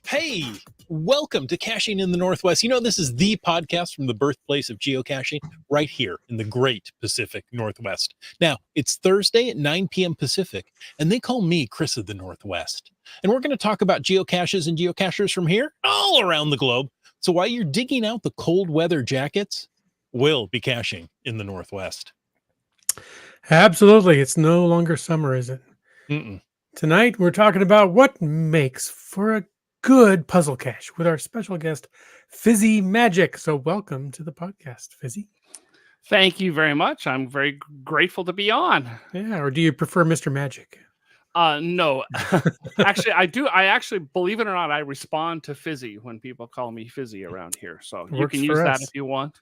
Hey, welcome to Caching in the Northwest. You know, this is the podcast from the birthplace of geocaching right here in the great Pacific Northwest. Now, it's Thursday at 9 p.m. Pacific, and they call me Chris of the Northwest. And we're going to talk about geocaches and geocachers from here all around the globe. So while you're digging out the cold weather jackets, we'll be caching in the Northwest. Absolutely. It's no longer summer, is it? Mm-mm. Tonight, we're talking about what makes for a good puzzle cache with our special guest, FizzyMagic. So welcome to the podcast, Fizzy. Thank you very much. I'm very grateful to be on. Yeah, or do you prefer Mr. Magic? No, actually, I do. I actually, believe it or not, I respond to Fizzy when people call me Fizzy around here. So you can use that if you want.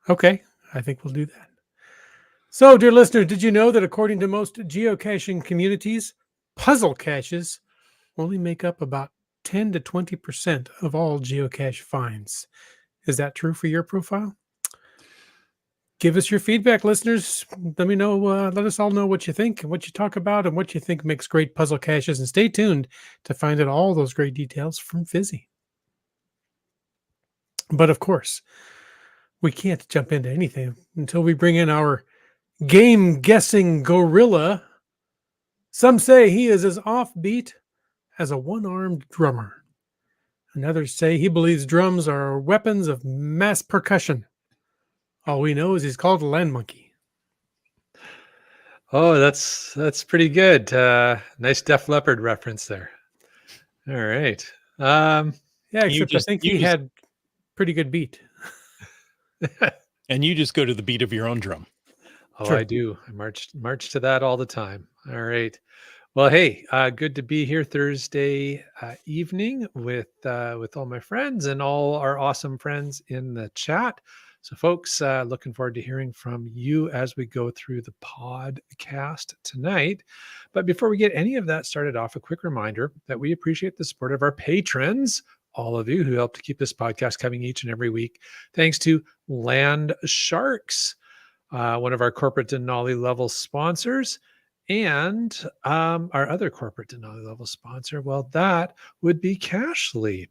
Okay, I think we'll do that. So, dear listener, did you know that according to most geocaching communities, puzzle caches only make up about 10 to 20% of all geocache finds? Is that true for your profile? Give us your feedback, listeners. Let me know. Let us all know what you think and what you talk about and what you think makes great puzzle caches. And stay tuned to find out all those great details from Fizzy. But of course, we can't jump into anything until we bring in our game guessing gorilla. Some say he is as offbeat as a one-armed drummer. And others say he believes drums are weapons of mass percussion. All we know is he's called a land monkey. Oh, that's pretty good. Nice Def Leppard reference there. All right. Yeah, except I think he had pretty good beat. And you just go to the beat of your own drum. Oh, True. I do. I march to that all the time. All right. Well, hey, good to be here Thursday evening with all my friends and all our awesome friends in the chat. So, folks, looking forward to hearing from you as we go through the podcast tonight. But before we get any of that started off, a quick reminder that we appreciate the support of our patrons, all of you who help to keep this podcast coming each and every week. Thanks to Land Sharks, one of our corporate Denali level sponsors, and our other corporate Denali level sponsor, well, that would be Cachly.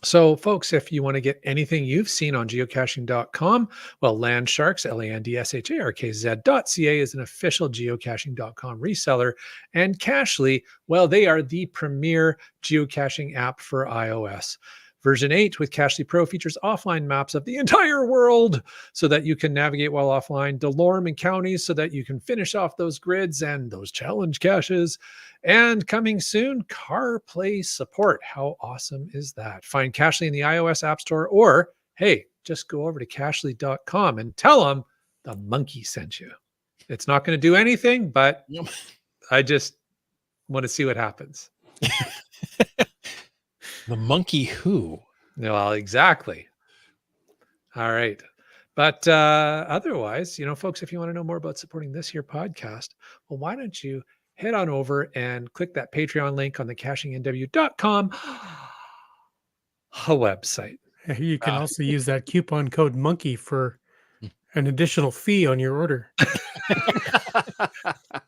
So, folks, if you want to get anything you've seen on geocaching.com, well, Landsharks, LANDSHARKZ.ca is an official geocaching.com reseller. And Cachly, well, they are the premier geocaching app for iOS. Version 8 with Cachly Pro features offline maps of the entire world so that you can navigate while offline, Delorme and counties so that you can finish off those grids and those challenge caches. And coming soon, CarPlay support. How awesome is that? Find Cachly in the iOS App Store, or, hey, just go over to Cachly.com and tell them the monkey sent you. It's not going to do anything, but I just want to see what happens. The monkey who? Well, exactly. All right. But otherwise, folks, if you want to know more about supporting this here podcast, well, why don't you head on over and click that Patreon link on the cachingnw.com website. You can also use that coupon code monkey for an additional fee on your order.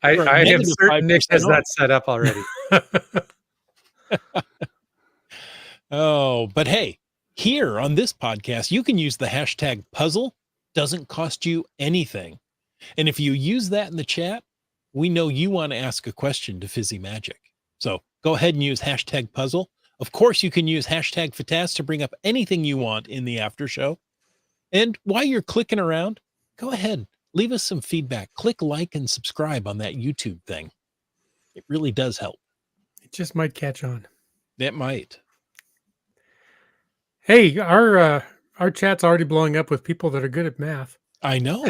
I am certain Nick has that set up already. Oh, but hey, here on this podcast, you can use the hashtag puzzle. Doesn't cost you anything. And if you use that in the chat, we know you want to ask a question to FizzyMagic. So go ahead and use hashtag puzzle. Of course, you can use hashtag FTAS to bring up anything you want in the after show. And while you're clicking around, go ahead, leave us some feedback. Click like and subscribe on that YouTube thing. It really does help. It just might catch on. It might. Hey, our chat's already blowing up with people that are good at math. I know.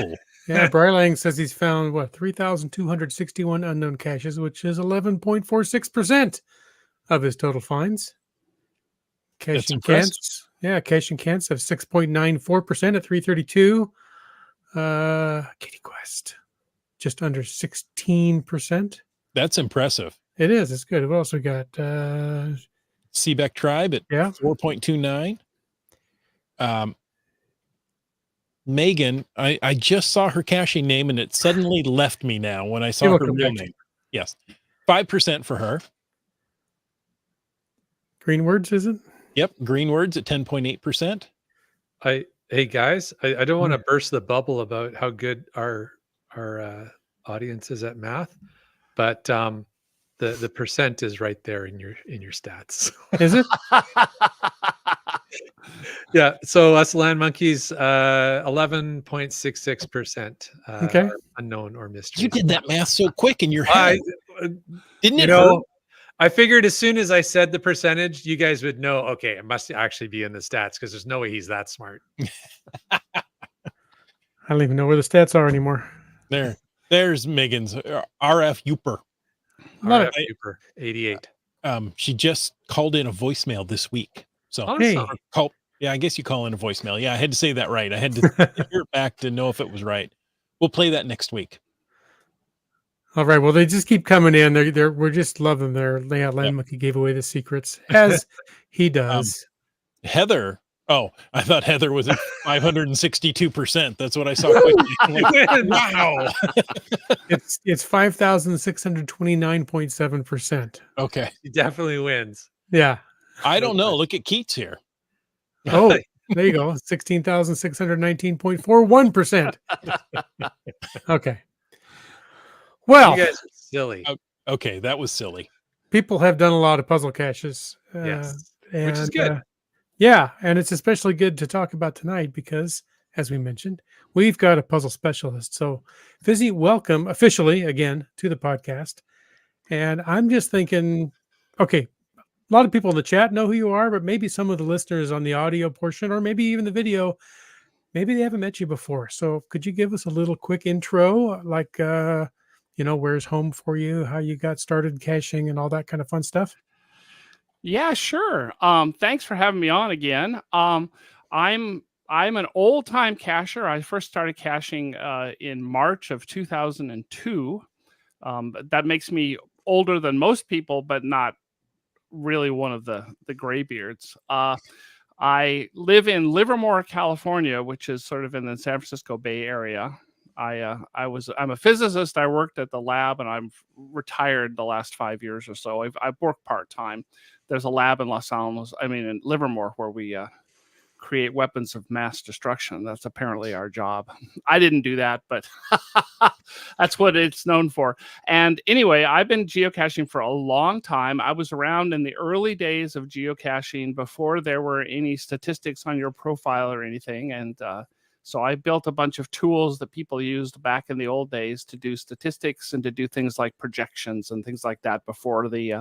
Yeah, Brylang says he's found 3,261 unknown caches, which is 11.46% of his total finds. Caching Cants, Caching Cants have 6.94% at 332. Kitty Quest, just under 16%. That's impressive. It is. It's good. What else we got? Seebeck Tribe at 4.29. Megan, I just saw her caching name and it suddenly left me now when I saw her real name. Yes. 5% for her. Green words, is it? Yep. Green words at 10.8%. Hey guys, I don't want to burst the bubble about how good our audience is at math, but the percent is right there in your stats. Is it? Yeah. So us land monkeys, 11.66% Okay. are unknown or mystery. You did that math so quick in your I, head. Didn't you it know, hurt? I figured as soon as I said the percentage, you guys would know, okay, it must actually be in the stats because there's no way he's that smart. I don't even know where the stats are anymore. There's Megan's RF Youper. Love it. Super 88. She just called in a voicemail this week. So Hey. yeah, I guess you call in a voicemail. Yeah, I had to say that right. I had to hear it back to know if it was right. We'll play that next week. All right. Well, they just keep coming in. We're just loving their layout. Land Monkey gave away the secrets as he does. Heather. Oh, I thought Heather was at 562%. That's what I saw quickly. Wow. It's 5,629.7%. Okay. He definitely wins. Yeah. I don't know. Look at Keats here. Oh, there you go. 16,619.41%. Okay. Well, You guys are silly. Okay, that was silly. people have done a lot of puzzle caches. Yes. And, Which is good. Yeah, and it's especially good to talk about tonight because, as we mentioned, we've got a puzzle specialist. So, Fizzy, welcome officially again to the podcast. And I'm just thinking, okay, a lot of people in the chat know who you are, but maybe some of the listeners on the audio portion, or maybe even the video, maybe they haven't met you before. So, could you give us a little quick intro, like, where's home for you, how you got started caching, and all that kind of fun stuff? Yeah, sure. Thanks for having me on again. I'm an old time cacher. I first started caching in March of 2002. That makes me older than most people, but not really one of the graybeards. I live in Livermore, California, which is sort of in the San Francisco Bay Area. I'm a physicist. I worked at the lab, and I'm retired the last 5 years or so. I've worked part-time. There's a lab in in Livermore, where we create weapons of mass destruction. That's apparently our job. I didn't do that, but that's what it's known for. And anyway, I've been geocaching for a long time. I was around in the early days of geocaching before there were any statistics on your profile or anything. And so I built a bunch of tools that people used back in the old days to do statistics and to do things like projections and things like that before they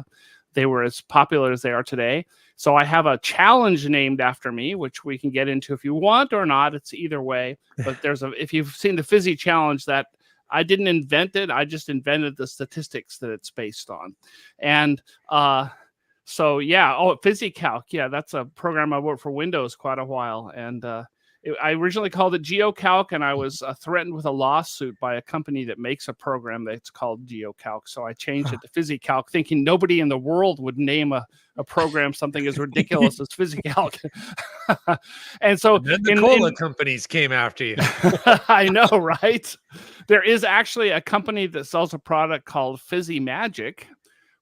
were as popular as they are today. So I have a challenge named after me, which we can get into if you want or not. It's either way. But if you've seen the Fizzy challenge, that I didn't invent it. I just invented the statistics that it's based on. And so, yeah. Oh, FizzyCalc. Yeah, that's a program I worked for Windows quite a while. And I originally called it GeoCalc, and I was threatened with a lawsuit by a company that makes a program that's called GeoCalc. So I changed it to FizzyCalc, thinking nobody in the world would name a program something as ridiculous as FizzyCalc. And so then the cola companies came after you. I know, right? There is actually a company that sells a product called FizzyMagic,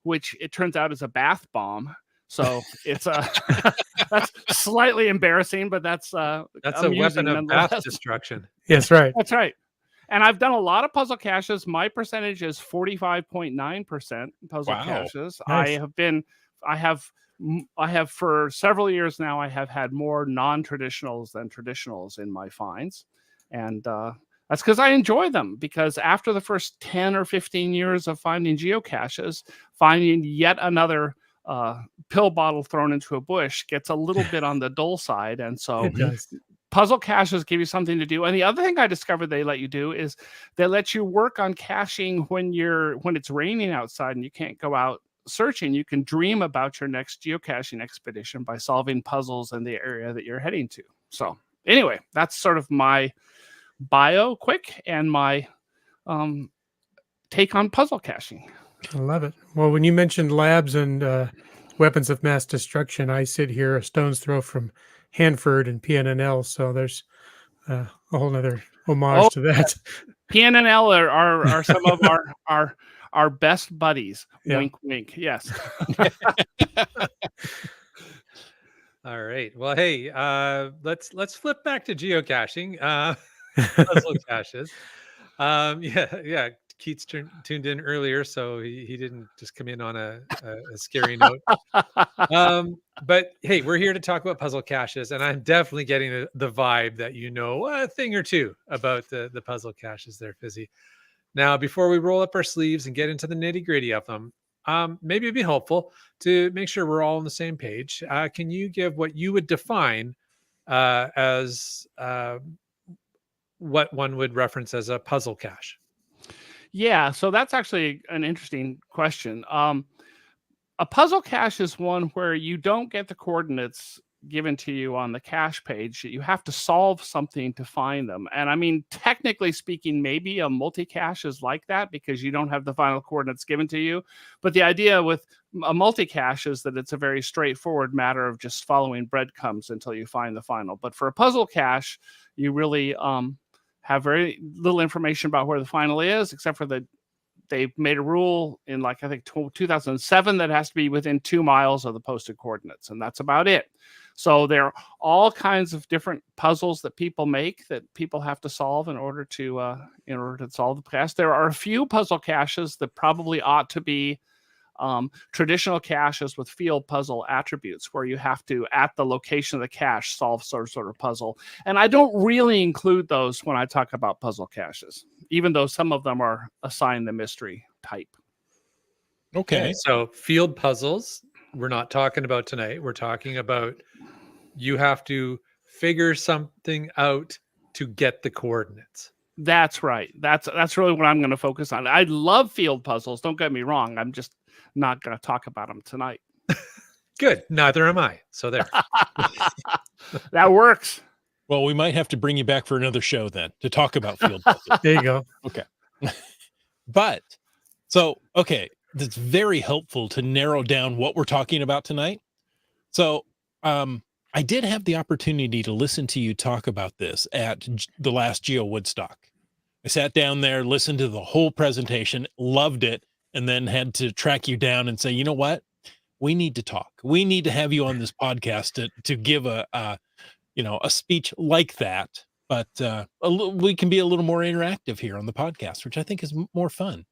which it turns out is a bath bomb. So it's that's slightly embarrassing, but that's a weapon of mass destruction. Yes, right. That's right. And I've done a lot of puzzle caches. My percentage is 45.9% puzzle caches. Nice. I have for several years now, I have had more non-traditionals than traditionals in my finds. And that's because I enjoy them, because after the first 10 or 15 years of finding geocaches, finding yet another pill bottle thrown into a bush gets a little bit on the dull side. And so puzzle caches give you something to do. And the other thing I discovered they let you do is they let you work on caching when it's raining outside and you can't go out searching. You can dream about your next geocaching expedition by solving puzzles in the area that you're heading to. So anyway, that's sort of my bio quick and my take on puzzle caching. I love it. Well, when you mentioned labs and weapons of mass destruction, I sit here a stone's throw from Hanford and PNNL. So there's a whole nother homage to that. PNNL are some of our best buddies. Yeah. Wink, wink. Yes. All right. Well, hey, let's flip back to geocaching. Puzzle caches. Yeah. Keats tuned in earlier, so he didn't just come in on a scary note. But hey, we're here to talk about puzzle caches, and I'm definitely getting the vibe that you know a thing or two about the puzzle caches there, Fizzy. Now, before we roll up our sleeves and get into the nitty gritty of them, maybe it'd be helpful to make sure we're all on the same page. Can you give what you would define as what one would reference as a puzzle cache? Yeah, so that's actually an interesting question. A puzzle cache is one where you don't get the coordinates given to you on the cache page. You have to solve something to find them. And I mean, technically speaking, maybe a multi-cache is like that because you don't have the final coordinates given to you. But the idea with a multi-cache is that it's a very straightforward matter of just following breadcrumbs until you find the final. But for a puzzle cache, you really have very little information about where the final is, except for they made a rule in I think 2007 that has to be within 2 miles of the posted coordinates, and that's about it. So there are all kinds of different puzzles that people make that people have to solve in order to solve the cache. There are a few puzzle caches that probably ought to be traditional caches with field puzzle attributes, where you have to, at the location of the cache, solve sort of puzzle. And I don't really include those when I talk about puzzle caches, even though some of them are assigned the mystery type. Okay. So field puzzles, we're not talking about tonight. We're talking about you have to figure something out to get the coordinates. That's right. That's really what I'm going to focus on. I love field puzzles. Don't get me wrong. I'm just not going to talk about them tonight. Good. Neither am I. So there. That works. Well, we might have to bring you back for another show then to talk about field puzzles. There you go. Okay. But so, okay, that's very helpful to narrow down what we're talking about tonight. So, I did have the opportunity to listen to you talk about this at the last Geo Woodstock. I sat down there, listened to the whole presentation, loved it, and then had to track you down and say, you know what? We need to talk. We need to have you on this podcast to give a speech like that. But we can be a little more interactive here on the podcast, which I think is more fun.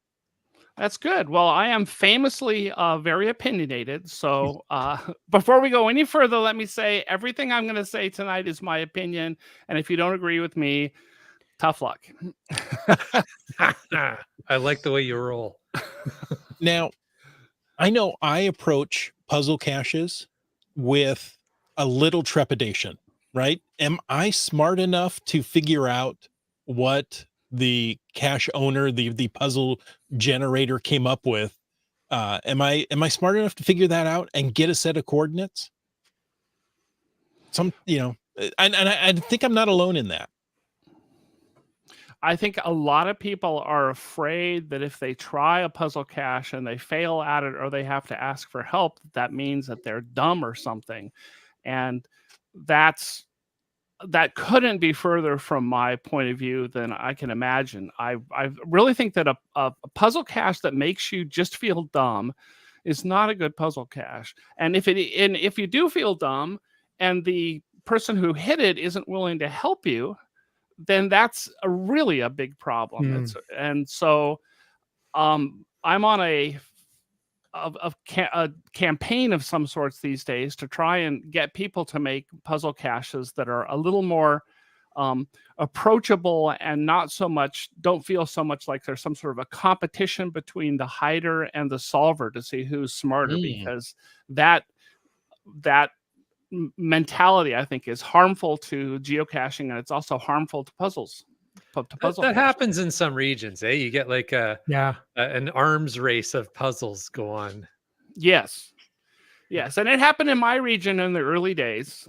That's good. Well, I am famously very opinionated. So before we go any further, let me say everything I'm going to say tonight is my opinion. And if you don't agree with me, tough luck. I like the way you roll. Now, I know I approach puzzle caches with a little trepidation, right? Am I smart enough to figure out what the cache owner, the puzzle generator came up with? Am I smart enough to figure that out and get a set of coordinates? And I think I'm not alone in that. I think a lot of people are afraid that if they try a puzzle cache and they fail at it, or they have to ask for help, that means that they're dumb or something. And that couldn't be further from my point of view than I can imagine. I really think that a puzzle cache that makes you just feel dumb is not a good puzzle cache. And if you do feel dumb and the person who hit it isn't willing to help you, then that's really a big problem. And so I'm on a campaign of some sorts these days to try and get people to make puzzle caches that are a little more approachable and don't feel so much like there's some sort of a competition between the hider and the solver to see who's smarter, because that mentality, I think, is harmful to geocaching, and it's also harmful to puzzles. That happens in some regions, eh? You get like an arms race of puzzles go on. Yes, and it happened in my region in the early days.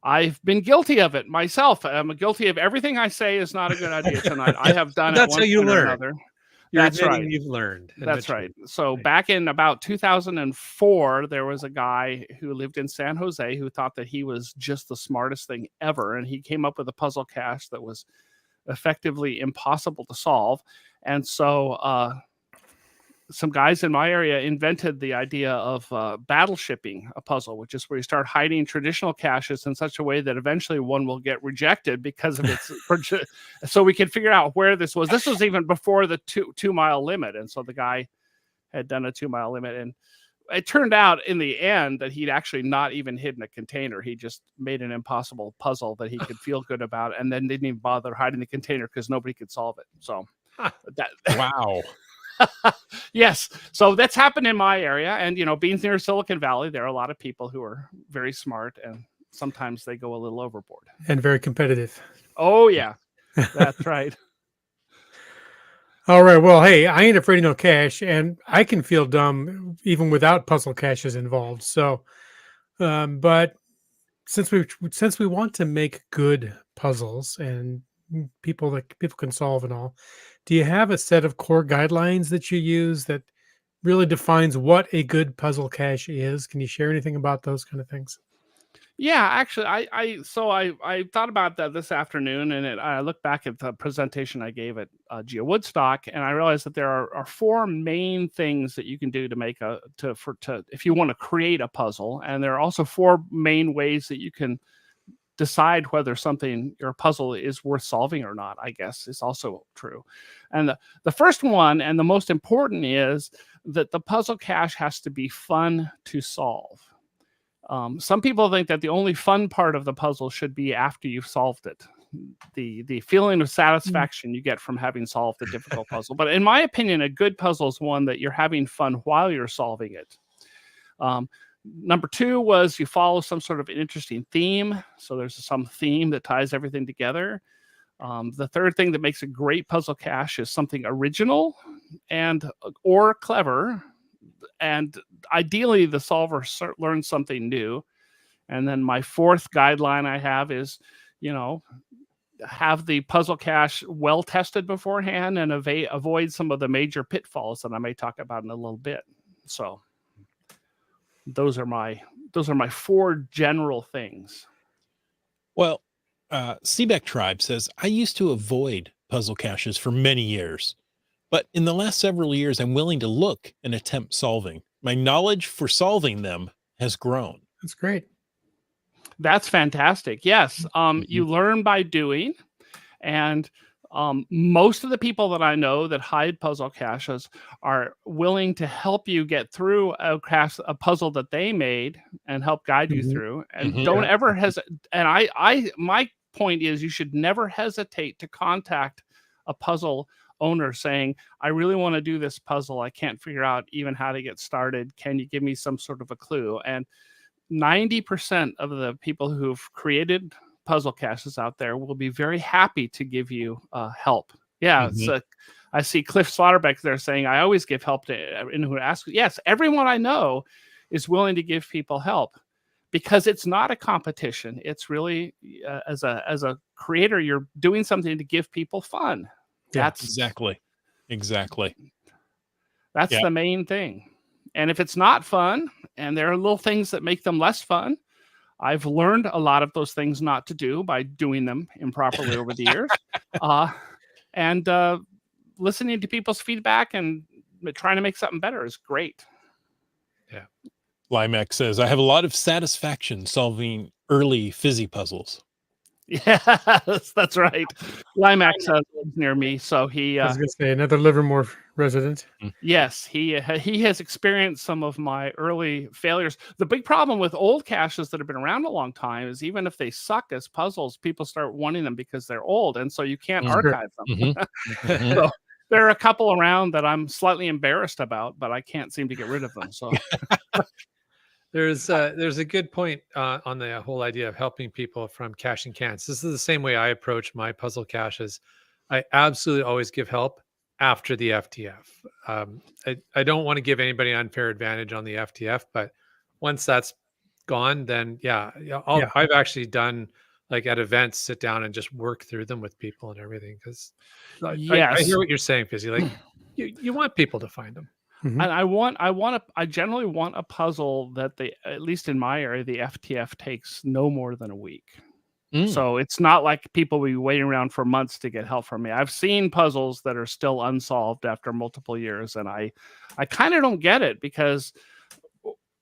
I've been guilty of it myself. I'm guilty of everything I say is not a good idea tonight. I have done it. That's how you learn. Another. That's right. You've learned. That's right. So back in about 2004, there was a guy who lived in San Jose who thought that he was just the smartest thing ever. And he came up with a puzzle cache that was effectively impossible to solve. And so some guys in my area invented the idea of battle shipping a puzzle, which is where you start hiding traditional caches in such a way that eventually one will get rejected because of its. So we can figure out where this was. This was even before the 2-mile limit, and so the guy had done a 2-mile limit, and it turned out in the end that he'd actually not even hidden a container. He just made an impossible puzzle that he could feel good about, and then didn't even bother hiding the container because nobody could solve it. So Wow. yes. So that's happened in my area. And, being near Silicon Valley, there are a lot of people who are very smart, and sometimes they go a little overboard. And very competitive. Oh, yeah. That's right. All right. Well, hey, I ain't afraid of no cache, and I can feel dumb even without puzzle caches involved. So, but since we want to make good puzzles and people can solve and all, do you have a set of core guidelines that you use that really defines what a good puzzle cache is? Can you share anything about those kind of things? Yeah, actually, I thought about that this afternoon, and I looked back at the presentation I gave at Geo Woodstock, and I realized that there are 4 main things that you can do to make if you want to create a puzzle, and there are also 4 main ways that you can decide whether your puzzle is worth solving or not, I guess is also true. And the first one, and the most important, is that the puzzle cache has to be fun to solve. Some people think that the only fun part of the puzzle should be after you've solved it. The feeling of satisfaction you get from having solved a difficult puzzle. But in my opinion, a good puzzle is one that you're having fun while you're solving it. Number 2 was you follow some sort of an interesting theme. So there's some theme that ties everything together. The third thing that makes a great puzzle cache is something original or clever. And ideally, the solver learns something new. And then my 4th guideline I have is, have the puzzle cache well tested beforehand and avoid some of the major pitfalls that I may talk about in a little bit. So those are my 4 general things. Well, Seebeck Tribe says, I used to avoid puzzle caches for many years, but in the last several years, I'm willing to look and attempt solving. My knowledge for solving them has grown. That's great. That's fantastic. Yes. You learn by doing, and most of the people that I know that hide puzzle caches are willing to help you get through a puzzle that they made and help guide you through. And don't ever hesitate. And my point is, you should never hesitate to contact a puzzle owner saying, I really want to do this puzzle. I can't figure out even how to get started. Can you give me some sort of a clue? And 90% of the people who've created puzzle caches out there will be very happy to give you help. Yeah. I see Cliff Slaughterbeck there saying, I always give help to anyone who asks. Yes, everyone I know is willing to give people help, because it's not a competition. It's really, as a creator, you're doing something to give people fun. That's exactly. That's the main thing. And if it's not fun, and there are little things that make them less fun, I've learned a lot of those things not to do by doing them improperly over the years. And listening to people's feedback and trying to make something better is great. Yeah. Limex says, I have a lot of satisfaction solving early fizzy puzzles. Yes, that's right. Limax lives near me, so he. I was going to say, another Livermore resident. Yes, he has experienced some of my early failures. The big problem with old caches that have been around a long time is, even if they suck as puzzles, people start wanting them because they're old, and so you can't archive them. So there are a couple around that I'm slightly embarrassed about, but I can't seem to get rid of them. So. There's a good point on the whole idea of helping people from caching cans. This is the same way I approach my puzzle caches. I absolutely always give help after the FTF. I don't want to give anybody unfair advantage on the FTF, but once that's gone, then I've actually done, like at events, sit down and just work through them with people and everything. Because I hear what you're saying, Fizzy. Like you want people to find them. And I generally want a puzzle that at least in my area, the FTF takes no more than a week. So it's not like people will be waiting around for months to get help from me. I've seen puzzles that are still unsolved after multiple years, and I kind of don't get it, because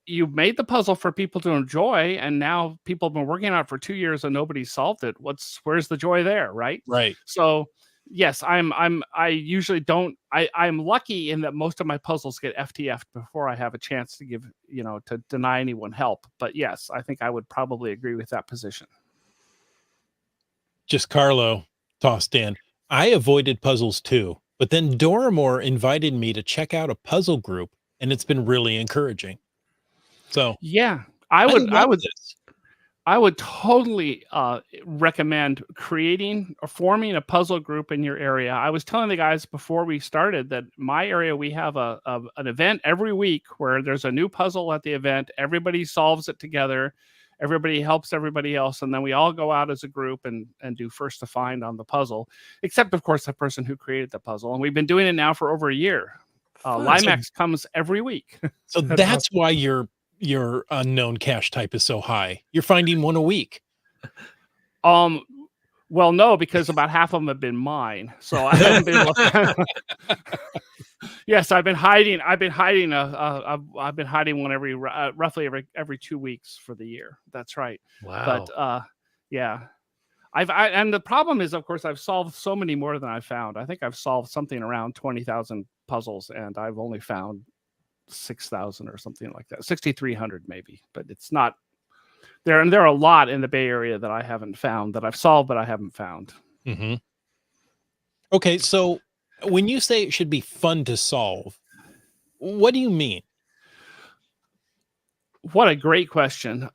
you made the puzzle for people to enjoy, and now people have been working on it for 2 years and nobody solved it. Where's the joy there, right? Right. So yes, I usually don't. I'm lucky in that most of my puzzles get FTF'd before I have a chance to give, to deny anyone help. But yes, I think I would probably agree with that position. Just Carlo tossed in. I avoided puzzles too, but then Doramore invited me to check out a puzzle group, and it's been really encouraging. So yeah, I would this. I would totally recommend creating or forming a puzzle group in your area. I was telling the guys before we started that my area, we have an event every week where there's a new puzzle at the event. Everybody solves it together. Everybody helps everybody else. And then we all go out as a group and do first to find on the puzzle, except, of course, the person who created the puzzle. And we've been doing it now for over a year. Limax comes every week. So that's why your unknown cache type is so high. You're finding one a week. Well, no, because about half of them have been mine. So I haven't been able to... Yes, I've been hiding one roughly every 2 weeks for the year. That's right. Wow. But yeah. And the problem is, of course, I've solved so many more than I've found. I think I've solved something around 20,000 puzzles, and I've only found 6,000 or something like that, 6,300 maybe. But it's not there, and there are a lot in the Bay Area that I haven't found, that I've solved but I haven't found. Mm-hmm. Okay, so when you say it should be fun to solve, what do you mean? What a great question.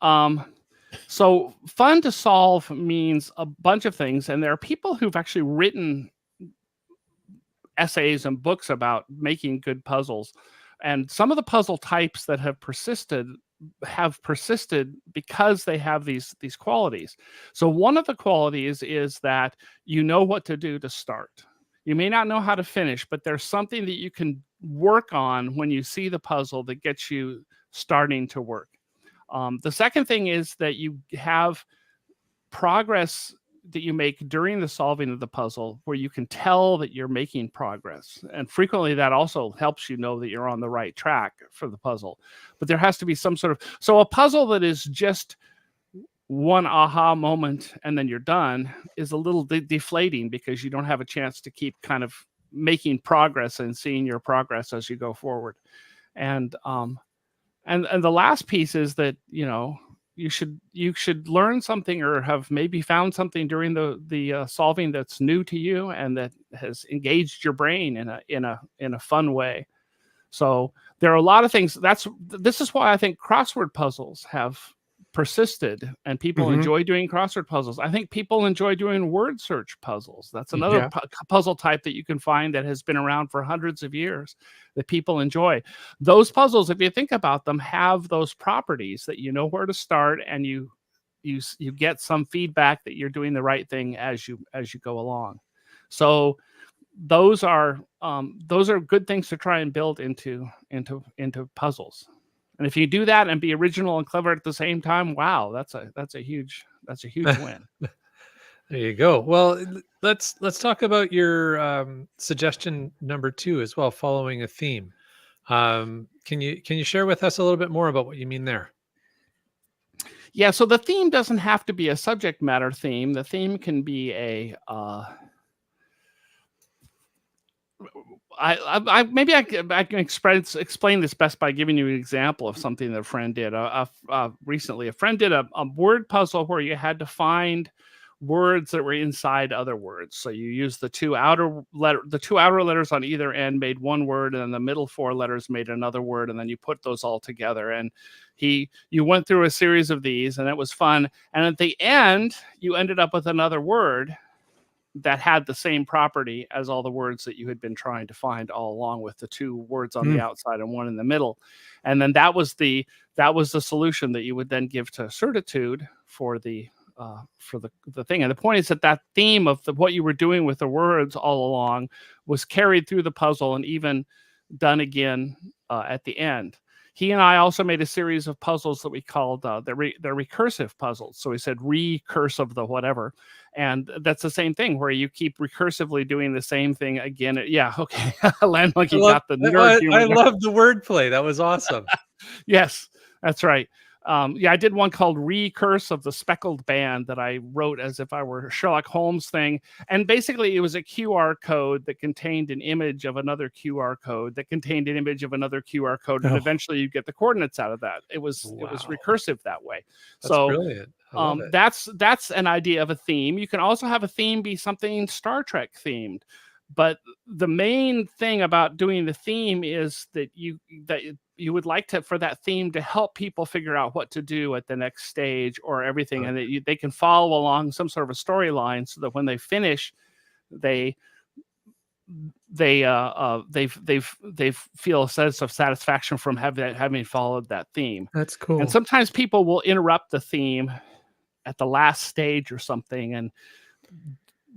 So fun to solve means a bunch of things, and there are people who've actually written essays and books about making good puzzles. And some of the puzzle types that have persisted because they have these qualities. So one of the qualities is that you know what to do to start. You may not know how to finish, but there's something that you can work on when you see the puzzle that gets you starting to work. The second thing is that you have progress that you make during the solving of the puzzle, where you can tell that you're making progress. And frequently that also helps you know that you're on the right track for the puzzle. But there has to be some sort of... So a puzzle that is just one aha moment and then you're done is a little deflating, because you don't have a chance to keep kind of making progress and seeing your progress as you go forward. And the last piece is that, you should learn something, or have maybe found something during the solving that's new to you and that has engaged your brain in a fun way. So there are a lot of things. This is why I think crossword puzzles have persisted, and people enjoy doing crossword puzzles. I think people enjoy doing word search puzzles. That's another puzzle type that you can find that has been around for hundreds of years that people enjoy. Those puzzles, if you think about them, have those properties that you know where to start, and you get some feedback that you're doing the right thing as you go along. So those are good things to try and build into puzzles. And if you do that and be original and clever at the same time, wow, that's a huge win. There you go. Well, let's talk about your suggestion number 2 as well, following a theme. Can you share with us a little bit more about what you mean there? Yeah, so the theme doesn't have to be a subject matter theme. The theme can be a maybe I can explain this best by giving you an example of something that a friend did. Recently, a friend did a word puzzle where you had to find words that were inside other words. So you used the two outer letters on either end made one word, and then the middle 4 letters made another word, and then you put those all together. And you went through a series of these, and it was fun. And at the end, you ended up with another word that had the same property as all the words that you had been trying to find all along, with the 2 words on the outside and 1 in the middle. And then that was the solution that you would then give to Certitude for the thing. And the point is that theme of what you were doing with the words all along was carried through the puzzle and even done again at the end. he and I also made a series of puzzles that we called they're recursive puzzles. So we said recurse of the whatever, and that's the same thing where you keep recursively doing the same thing again. Yeah, okay. Land Monkey got the nerd humor. I love the wordplay. That was awesome. Yes, that's right. Yeah, I did one called Recurse of the Speckled Band that I wrote as if I were a Sherlock Holmes thing. And basically it was a QR code that contained an image of another QR code that contained an image of another QR code. And eventually you get the coordinates out of that. It was recursive that way. That's brilliant. I love it. That's an idea of a theme. You can also have a theme be something Star Trek themed. But the main thing about doing the theme is that you would like for that theme to help people figure out what to do at the next stage or everything, and that they can follow along some sort of a storyline, so that when they finish, they feel a sense of satisfaction from having followed that theme. That's cool. And sometimes people will interrupt the theme at the last stage or something and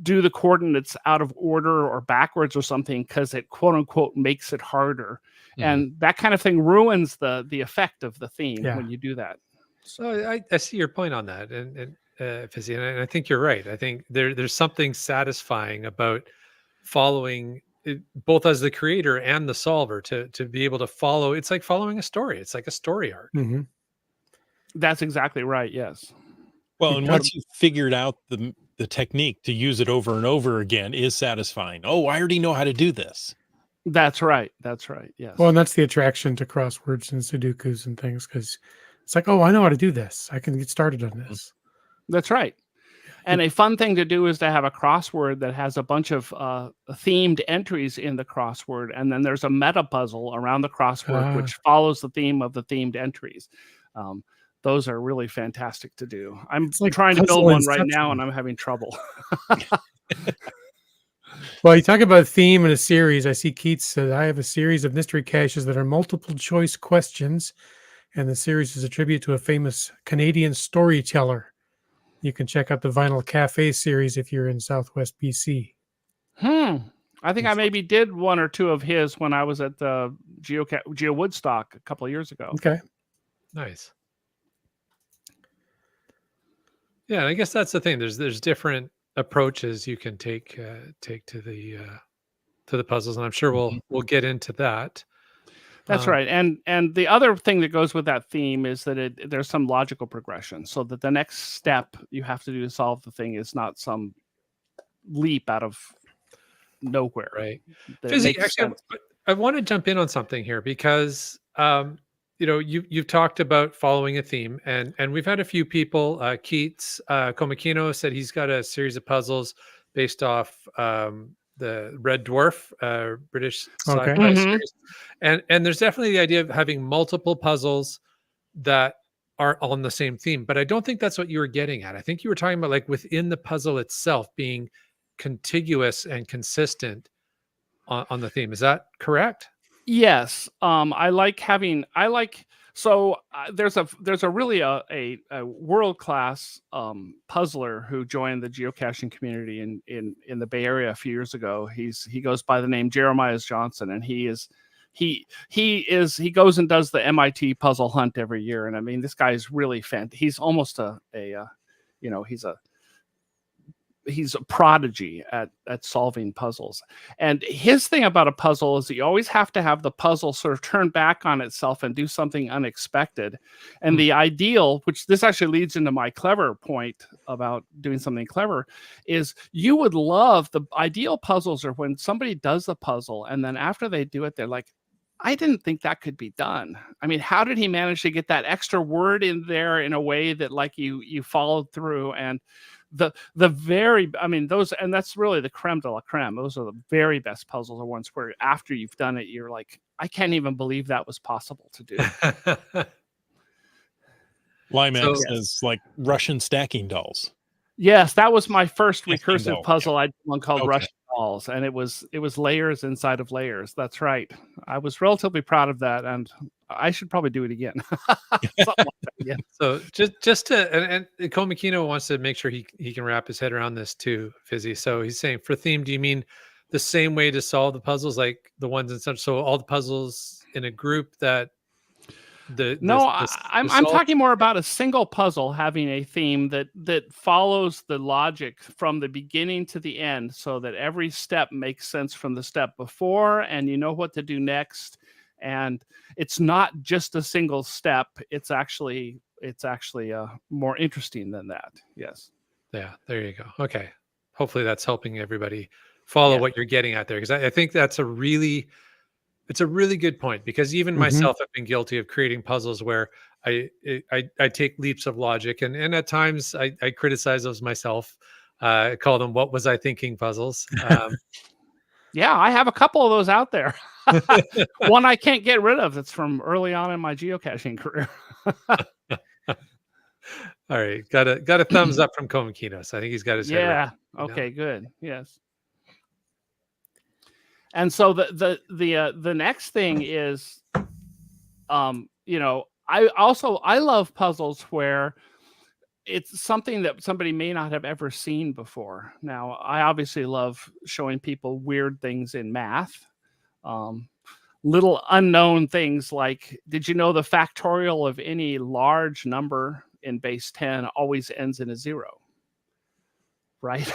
do the coordinates out of order or backwards or something because it quote unquote makes it harder. And that kind of thing ruins the effect of the theme when you do that. So I see your point on that, and Fizzy, and I think you're right. I think there's something satisfying about following it, both as the creator and the solver, to be able to follow. It's like following a story. It's like a story arc. Mm-hmm. That's exactly right. Yes. Well, and once you've figured out the technique to use it over and over again is satisfying. Oh, I already know how to do this. That's right. That's right. Yes. Well, and that's the attraction to crosswords and Sudokus and things, because it's like, oh, I know how to do this. I can get started on this. That's right. And a fun thing to do is to have a crossword that has a bunch of themed entries in the crossword. And then there's a meta puzzle around the crossword, which follows the theme of the themed entries. Those are really fantastic to do. I'm trying to build one right now and I'm having trouble. Well, you talk about a theme in a series. I see Keats said, I have a series of mystery caches that are multiple choice questions. And the series is a tribute to a famous Canadian storyteller. You can check out the Vinyl Cafe series if you're in Southwest BC. I think I maybe did one or two of his when I was at the Geo Woodstock a couple of years ago. Okay. Nice. Yeah, I guess that's the thing. There's different approaches you can take to the puzzles, and I'm sure we'll get into that. That's right. And the other thing that goes with that theme is that there's some logical progression, so that the next step you have to do to solve the thing is not some leap out of nowhere. Right. Fizzy, actually, I want to jump in on something here because you've talked about following a theme, and we've had a few people. Keats Komakino said he's got a series of puzzles based off the Red Dwarf British sci-fi series, and there's definitely the idea of having multiple puzzles that are on the same theme. But I don't think that's what you were getting at. I think you were talking about like within the puzzle itself being contiguous and consistent on the theme. Is that correct? Yes. There's a really a world-class puzzler who joined the geocaching community in the Bay Area a few years ago. He goes by the name Jeremiah Johnson, and he goes and does the MIT puzzle hunt every year. And I mean, this guy is really he's almost he's a prodigy at solving puzzles. And his thing about a puzzle is that you always have to have the puzzle sort of turn back on itself and do something unexpected. And the ideal, which this actually leads into my clever point about doing something clever, is you would love the ideal puzzles are when somebody does the puzzle and then after they do it, they're like, I didn't think that could be done. I mean, how did he manage to get that extra word in there in a way that like you followed through? And those, and that's really the creme de la creme. Those are the very best puzzles, are ones where after you've done it, you're like, I can't even believe that was possible to do. Limax is like Russian stacking dolls. Yes, that was my first recursive puzzle. I did one called Russian Dolls, and it was layers inside of layers. That's right. I was relatively proud of that, and I should probably do it again. So just to and Komakino wants to make sure he can wrap his head around this too, Fizzy. So he's saying for theme, do you mean the same way to solve the puzzles, like the ones in such? So all the puzzles in a group that No, I'm solve- talking more about a single puzzle having a theme that follows the logic from the beginning to the end, so that every step makes sense from the step before, and you know what to do next. And it's not just a single step. It's actually more interesting than that. Yes. Yeah, there you go. Okay. Hopefully that's helping everybody follow Yeah. what you're getting at there. Because I think it's a really good point, because even Mhm. myself have been guilty of creating puzzles where I take leaps of logic, and at times I criticize those myself. I call them "what was I thinking" puzzles. Yeah, I have a couple of those out there. One I can't get rid of. That's from early on in my geocaching career. All right, got a thumbs up from Komakinos. I think he's got his head right. Yeah. Okay, good. Yes. And so the next thing is, I love puzzles where it's something that somebody may not have ever seen before. Now, I obviously love showing people weird things in math. Little unknown things like, did you know the factorial of any large number in base 10 always ends in a 0? Right?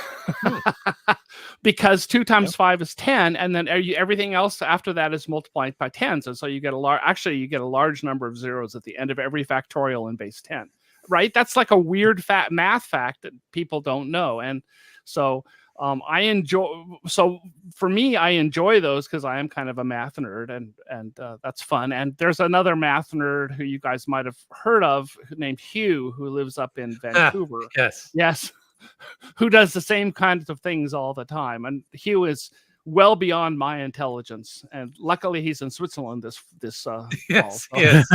Because 2 times 5 is 10, and then everything else after that is multiplied by 10s, and so you get a large number of zeros at the end of every factorial in base 10. Right? That's like a weird math fact that people don't know. And so for me, I enjoy those because I am kind of a math nerd, and that's fun. And there's another math nerd who you guys might have heard of named Hugh, who lives up in Vancouver. Yes. Who does the same kinds of things all the time. And Hugh is well beyond my intelligence, and luckily he's in Switzerland this Yes, fall. yes.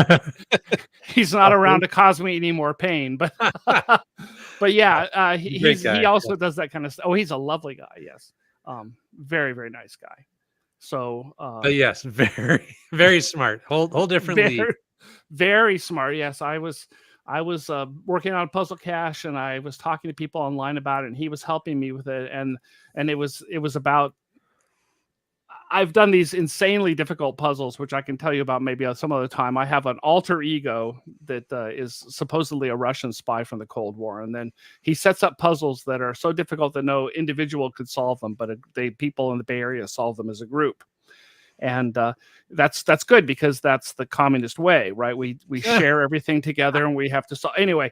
He's not around to cause me any more pain, but yeah, he also does that kind of stuff. Oh, he's a lovely guy. Yes. Very, very nice guy. So but yes, very, very smart. Whole different league. Very smart. Yes, I was working on a puzzle cache, and I was talking to people online about it, and he was helping me with it, and it was about, I've done these insanely difficult puzzles, which I can tell you about maybe some other time. I have an alter ego that is supposedly a Russian spy from the Cold War, and then he sets up puzzles that are so difficult that no individual could solve them, but people in the Bay Area solve them as a group. And that's good, because that's the communist way, right? We share everything together, and we have to solve. Anyway,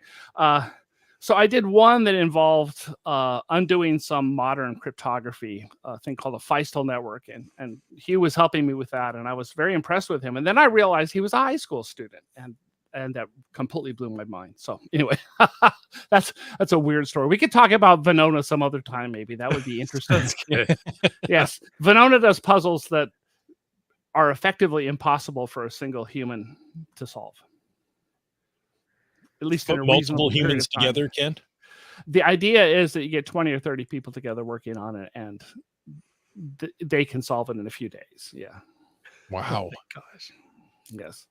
so I did one that involved undoing some modern cryptography, thing called a Feistel network, and Hugh was helping me with that, and I was very impressed with him. And then I realized he was a high school student, and that completely blew my mind. So anyway, that's a weird story. We could talk about Venona some other time, maybe. That would be interesting. Yes, Venona does puzzles that are effectively impossible for a single human to solve. At least in a multiple humans together, Ken? The idea is that you get 20 or 30 people together working on it, and they can solve it in a few days. Yeah. Wow. Oh my gosh. Yes.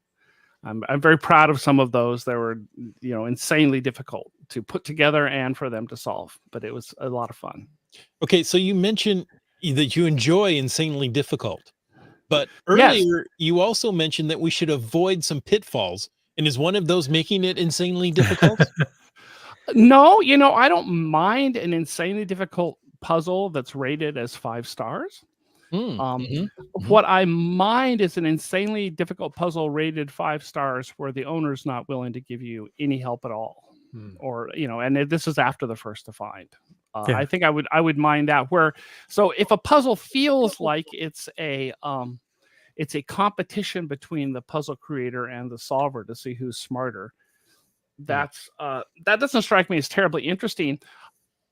I'm very proud of some of those. They were, insanely difficult to put together and for them to solve, but it was a lot of fun. Okay, so you mentioned that you enjoy insanely difficult, but earlier you also mentioned that we should avoid some pitfalls. And is one of those making it insanely difficult? No, I don't mind an insanely difficult puzzle that's rated as 5 stars. What I mind is an insanely difficult puzzle rated 5 stars where the owner's not willing to give you any help at all. Or, and this is after the first to find. I think I would mind that. So if a puzzle feels like it's a competition between the puzzle creator and the solver to see who's smarter, that doesn't strike me as terribly interesting.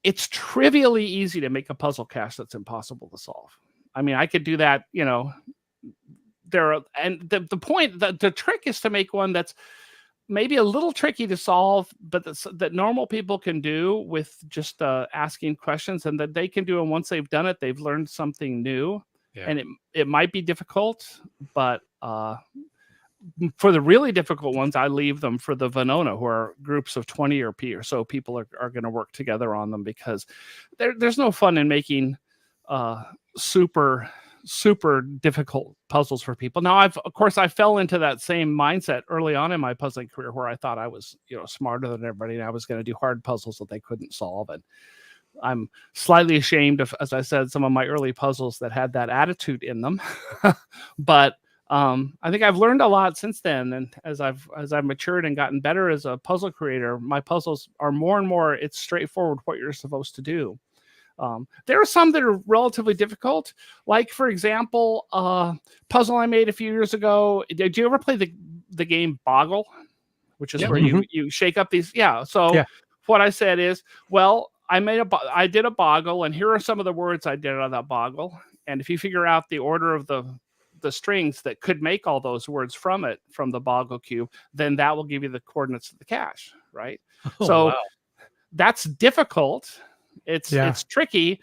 It's trivially easy to make a puzzle cache that's impossible to solve. I mean, I could do that, the point, the trick is to make one that's maybe a little tricky to solve, but that normal people can do with just asking questions, and that they can do. And once they've done it, they've learned something new. Yeah. And it might be difficult, but for the really difficult ones, I leave them for the Venona, who are groups of 20 or so people are going to work together on them, because there's no fun in making super super difficult puzzles for people. Now, of course, I fell into that same mindset early on in my puzzling career where I thought I was, smarter than everybody and I was going to do hard puzzles that they couldn't solve. And I'm slightly ashamed of, as I said, some of my early puzzles that had that attitude in them. But I think I've learned a lot since then. And as I've matured and gotten better as a puzzle creator, my puzzles are more and more, it's straightforward what you're supposed to do. There are some that are relatively difficult. Like, for example, puzzle I made a few years ago. Did you ever play the game Boggle? Which is where you shake up these. Yeah. So what I said is, well, I did a boggle, and here are some of the words I did out of that boggle. And if you figure out the order of the strings that could make all those words from the boggle cube, then that will give you the coordinates of the cache, right? So that's difficult. It's tricky,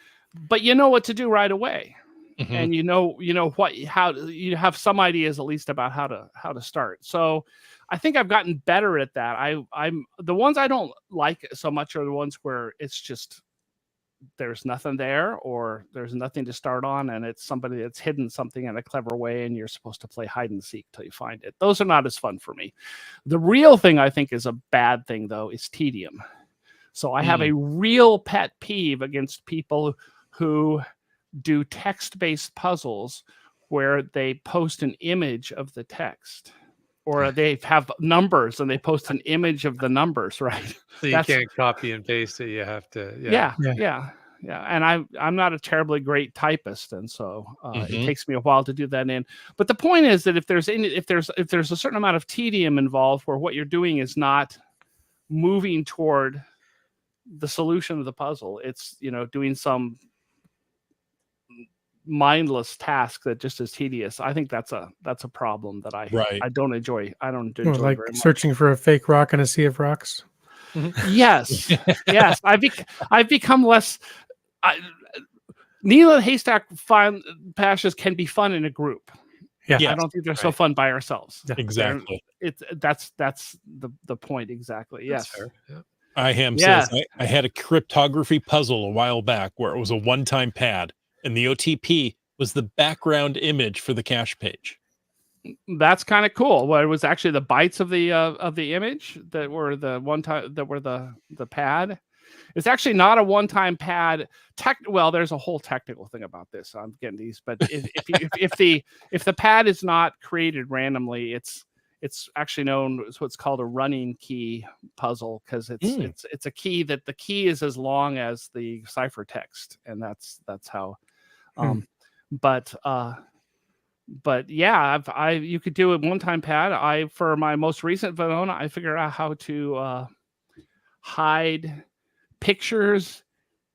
but you know what to do right away. And you have some ideas at least about how to start. So I think I've gotten better at that. I'm the ones I don't like so much are the ones where it's just there's nothing there, or there's nothing to start on, and it's somebody that's hidden something in a clever way, and you're supposed to play hide and seek till you find it. Those are not as fun for me. The real thing I think is a bad thing, though, is tedium. So I have a real pet peeve against people who do text-based puzzles where they post an image of the text, or they have numbers and they post an image of the numbers, right? So you can't copy and paste it. You have to. Yeah. And I'm not a terribly great typist, and so it takes me a while to do that in. But the point is that if there's a certain amount of tedium involved, where what you're doing is not moving toward the solution of the puzzle, it's doing some mindless task that just is tedious. I think that's a problem that I don't enjoy. I don't enjoy like very much. Searching for a fake rock in a sea of rocks. Yes. I've become less. Needle and haystack patches can be fun in a group. Yeah, I don't think they're so fun by ourselves. Yeah. Exactly. That's the point exactly. Yes. Yeah. IHAM says I had a cryptography puzzle a while back where it was a one-time pad, and the OTP was the background image for the cache page. That's kind of cool. Well, it was actually the bytes of the image that were the pad. It's actually not a one-time pad. Well, there's a whole technical thing about this. I'm getting these, but if the pad is not created randomly, it's actually known as what's called a running key puzzle, because it's a key that the key is as long as the ciphertext, and that's how. But yeah, you could do a one-time pad. For my most recent Venona, I figured out how to hide pictures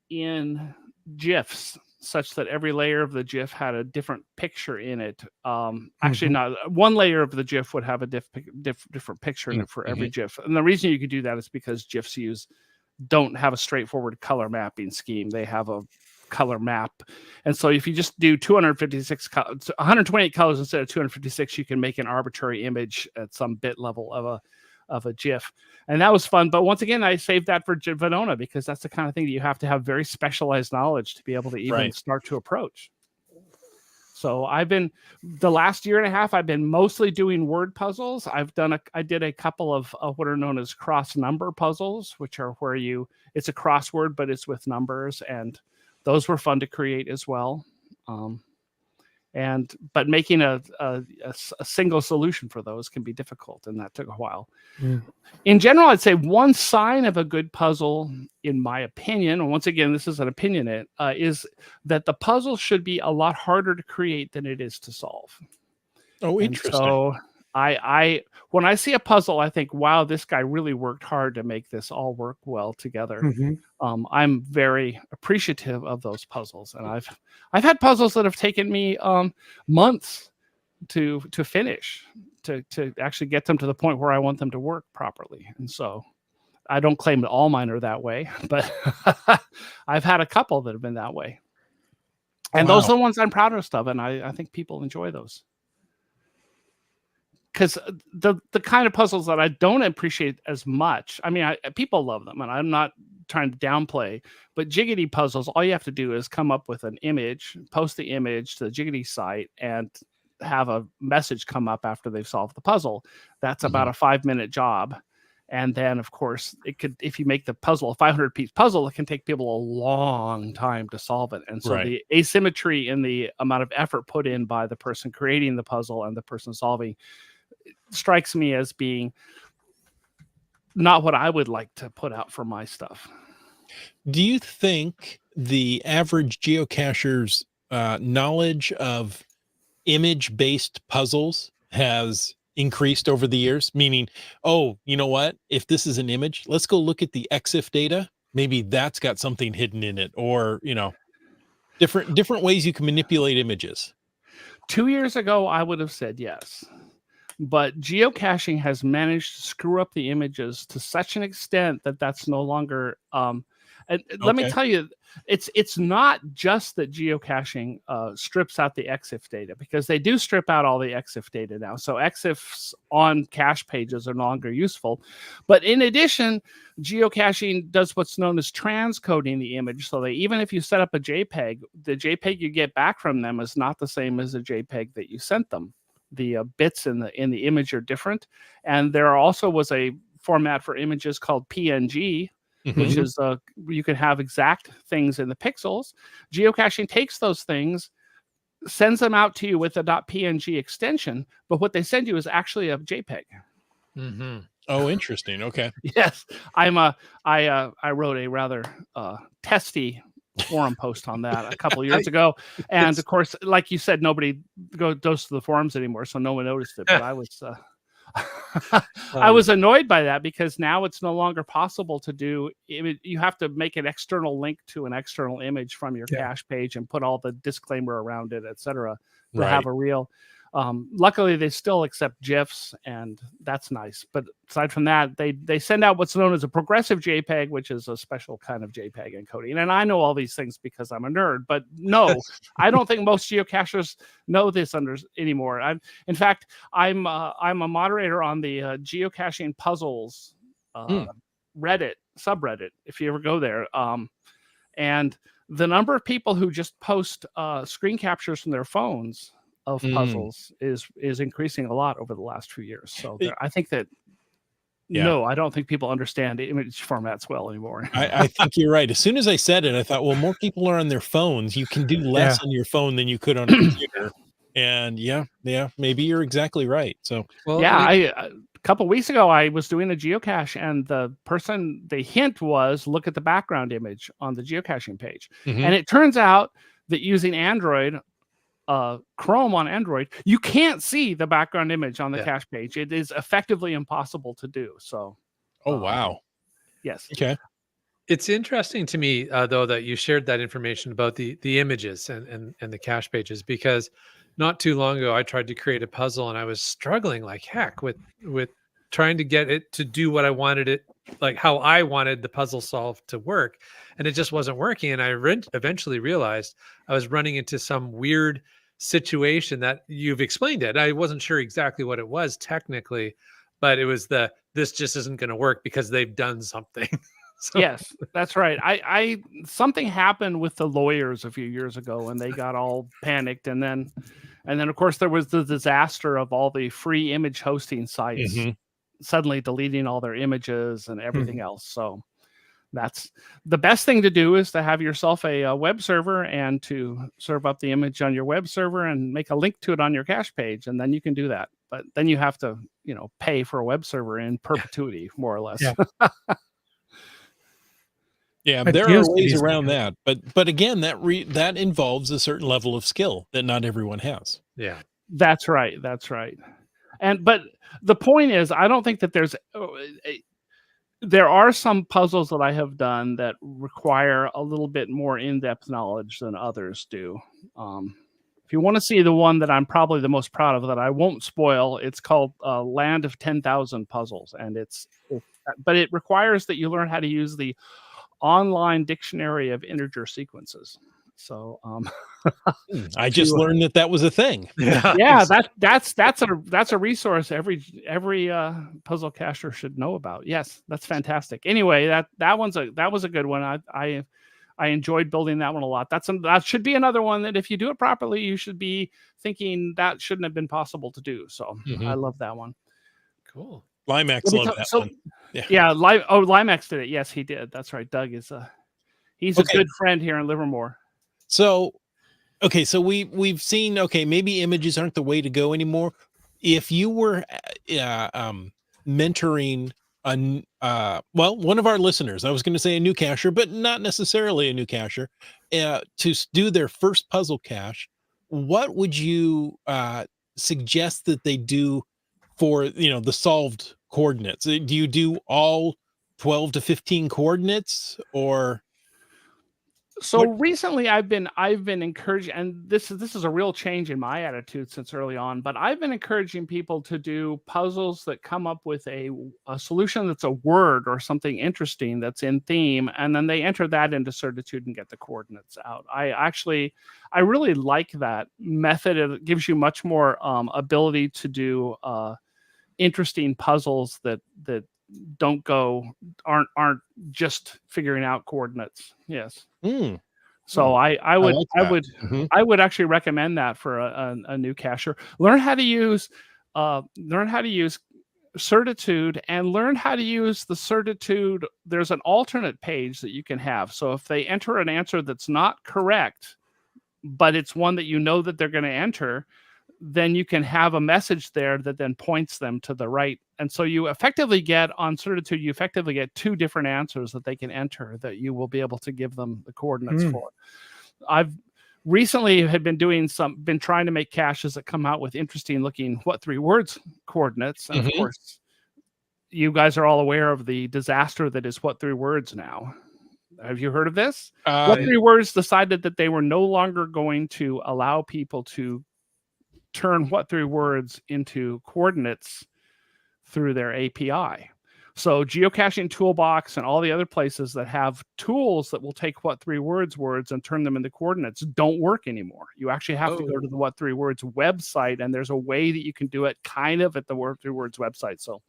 in GIFs, such that every layer of the GIF had a different picture in it. Actually, not one layer of the GIF would have a different picture in it for every GIF. And the reason you could do that is because GIFs don't have a straightforward color mapping scheme. They have a color map, and so if you just do 128 colors instead of 256, you can make an arbitrary image at some bit level of a GIF, and that was fun. But once again, I saved that for Venona, because that's the kind of thing that you have to have very specialized knowledge to be able to even start to approach. So the last year and a half, I've been mostly doing word puzzles. I did a couple of what are known as cross number puzzles, which are where it's a crossword, but it's with numbers, and those were fun to create as well. But making a single solution for those can be difficult, and that took a while. In general, I'd say one sign of a good puzzle, in my opinion, and once again, this is an opinion, is that the puzzle should be a lot harder to create than it is to solve. Oh, interesting. And so when I see a puzzle, I think, wow, this guy really worked hard to make this all work well together. I'm very appreciative of those puzzles, and I've had puzzles that have taken me months to finish, to actually get them to the point where I want them to work properly. And so I don't claim that all mine are that way, but I've had a couple that have been that way. And those are the ones I'm proudest of, and I think people enjoy those. because the kind of puzzles that I don't appreciate as much. I mean, people love them, and I'm not trying to downplay. But Jiggity puzzles, all you have to do is come up with an image, post the image to the Jiggity site, and have a message come up after they've solved the puzzle. That's about a 5-minute job. And then, of course, it could, if you make the puzzle a 500-piece puzzle, it can take people a long time to solve it. And so the asymmetry in the amount of effort put in by the person creating the puzzle and the person solving strikes me as being not what I would like to put out for my stuff. Do you think the average geocacher's knowledge of image-based puzzles has increased over the years? Meaning, oh, you know what? If this is an image, let's go look at the EXIF data. Maybe that's got something hidden in it, or, you know, different ways you can manipulate images. 2 years ago, I would have said yes. But geocaching has managed to screw up the images to such an extent that that's no longer. And let me tell you, it's not just that geocaching strips out the EXIF data, because they do strip out all the EXIF data now. So EXIFs on cache pages are no longer useful. But in addition, geocaching does what's known as transcoding the image. So that even if you set up a JPEG, the JPEG you get back from them is not the same as the JPEG that you sent them. The bits in the image are different. And there also was a format for images called PNG, which is you can have exact things in the pixels. Geocaching takes those things, sends them out to you with a .png extension, but what they send you is actually a JPEG. Oh, interesting. Okay. Yes, I wrote a rather testy forum post on that a couple of years ago, and of course, like you said, nobody goes to the forums anymore, so no one noticed it. But I was. I was annoyed by that, because now it's no longer possible to do. You have to make an external link to an external image from your cache page and put all the disclaimer around it, etc., to have a real. Luckily, they still accept GIFs, and that's nice. But aside from that, they send out what's known as a progressive JPEG, which is a special kind of JPEG encoding. And I know all these things because I'm a nerd. But no, I don't think most geocachers know this anymore. In fact, I'm a moderator on the geocaching puzzles Reddit subreddit, if you ever go there. And the number of people who just post screen captures from their phones of puzzles is increasing a lot over the last few years. So I think that no, I don't think people understand image formats well anymore. I think you're right. As soon as I said it, I thought, well, more people are on their phones. You can do less on your phone than you could on a computer. And maybe you're exactly right. So a couple of weeks ago, I was doing a geocache, and the hint was look at the background image on the geocaching page. And it turns out that using Android, Chrome on Android, you can't see the background image on the cache page. It is effectively impossible to do. So, wow. Yes. Okay. It's interesting to me, though, that you shared that information about the images and the cache pages, because not too long ago, I tried to create a puzzle, and I was struggling like heck with trying to get it to do what I wanted it, like how I wanted the puzzle solved to work. And it just wasn't working. And I eventually realized I was running into some weird situation that you've explained it. I wasn't sure exactly what it was technically, but it was this just isn't going to work because they've done something. So. Yes, that's right. I something happened with the lawyers a few years ago, and they got all panicked. And then of course there was the disaster of all the free image hosting sites suddenly deleting all their images and everything else. So that's the best thing to do, is to have yourself a web server and to serve up the image on your web server and make a link to it on your cache page. And then you can do that. But then you have to, pay for a web server in perpetuity, more or less. Yeah, there are ways around that, but again, that involves a certain level of skill that not everyone has. Yeah, that's right. But the point is, I don't think that there are some puzzles that I have done that require a little bit more in-depth knowledge than others do. If you want to see the one that I'm probably the most proud of that I won't spoil, it's called Land of 10,000 Puzzles, and but it requires that you learn how to use the online dictionary of integer sequences. So I just learned that was a thing. yeah, that's a resource every puzzle cacher should know about. Yes, that's fantastic. Anyway, that was a good one. I enjoyed building that one a lot. That should be another one that if you do it properly, you should be thinking that shouldn't have been possible to do. So I love that one. Cool. Limax loved that one. Yeah, Limax did it. Yes, he did. That's right. Doug is he's a good friend here in Livermore. So, okay, so we've seen, okay, maybe images aren't the way to go anymore. If you were mentoring one of our listeners, I was going to say a new cacher, but not necessarily a new cacher, to do their first puzzle cache, what would you suggest that they do for, the solved coordinates? Do you do all 12 to 15 coordinates, or? So recently I've been encouraging, and this is a real change in my attitude since early on, but I've been encouraging people to do puzzles that come up with a solution that's a word or something interesting that's in theme, and then they enter that into Certitude and get the coordinates out. I really like that method. It gives you much more ability to do interesting puzzles that aren't just figuring out coordinates. Yes. So I would actually recommend that for a new cacher. Learn how to use Certitude, and learn how to use the Certitude. There's an alternate page that you can have. So if they enter an answer that's not correct, but it's one that that they're going to enter, then you can have a message there that then points them to the right. And so you effectively get on Certitude, two different answers that they can enter that you will be able to give them the coordinates for. I've recently been trying to make caches that come out with interesting looking what 3 words coordinates. And of course, you guys are all aware of the disaster that is what 3 words now. Have you heard of this? What 3 words decided that they were no longer going to allow people to turn what 3 words into coordinates through their API. So Geocaching Toolbox and all the other places that have tools that will take what 3 words and turn them into coordinates don't work anymore. You actually have to go to the what 3 words website, and there's a way that you can do it kind of at the what 3 words website. So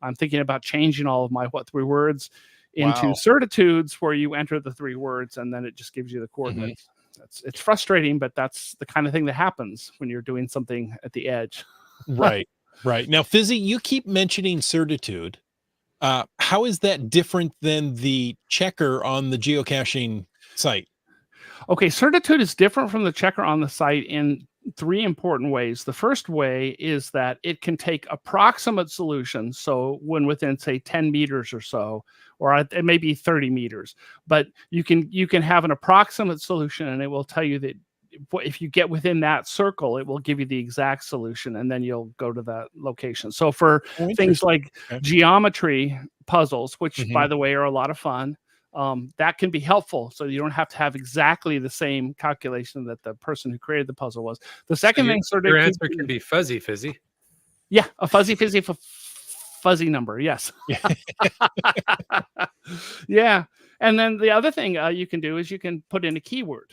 I'm thinking about changing all of my what 3 words into Certitudes where you enter the 3 words and then it just gives you the coordinates. It's frustrating, but that's the kind of thing that happens when you're doing something at the edge. Right. Now, Fizzy, you keep mentioning Certitude. How is that different than the checker on the geocaching site? Okay, Certitude is different from the checker on the site in 3 important ways. The first way is that it can take approximate solutions. So when within, say, 10 meters or so, or it may be 30 meters, but you can have an approximate solution, and it will tell you that if you get within that circle, it will give you the exact solution, and then you'll go to that location. So for things like geometry puzzles, which by the way are a lot of fun, that can be helpful. So you don't have to have exactly the same calculation that the person who created the puzzle was. The second thing, your answer can be fuzzy fizzy. Yeah, a fuzzy fizzy fuzzy number. Yes. Yeah. And then the other thing you can do is you can put in a keyword.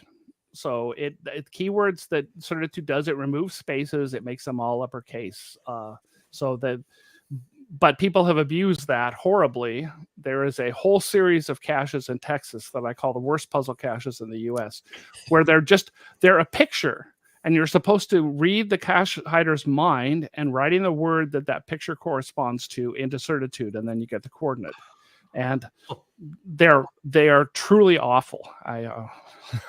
So it keywords that Certitude does, it removes spaces, it makes them all uppercase. But people have abused that horribly. There is a whole series of caches in Texas that I call the worst puzzle caches in the US, where they're a picture, and you're supposed to read the cache hider's mind and writing the word that picture corresponds to into Certitude, and then you get the coordinate. And they are truly awful. I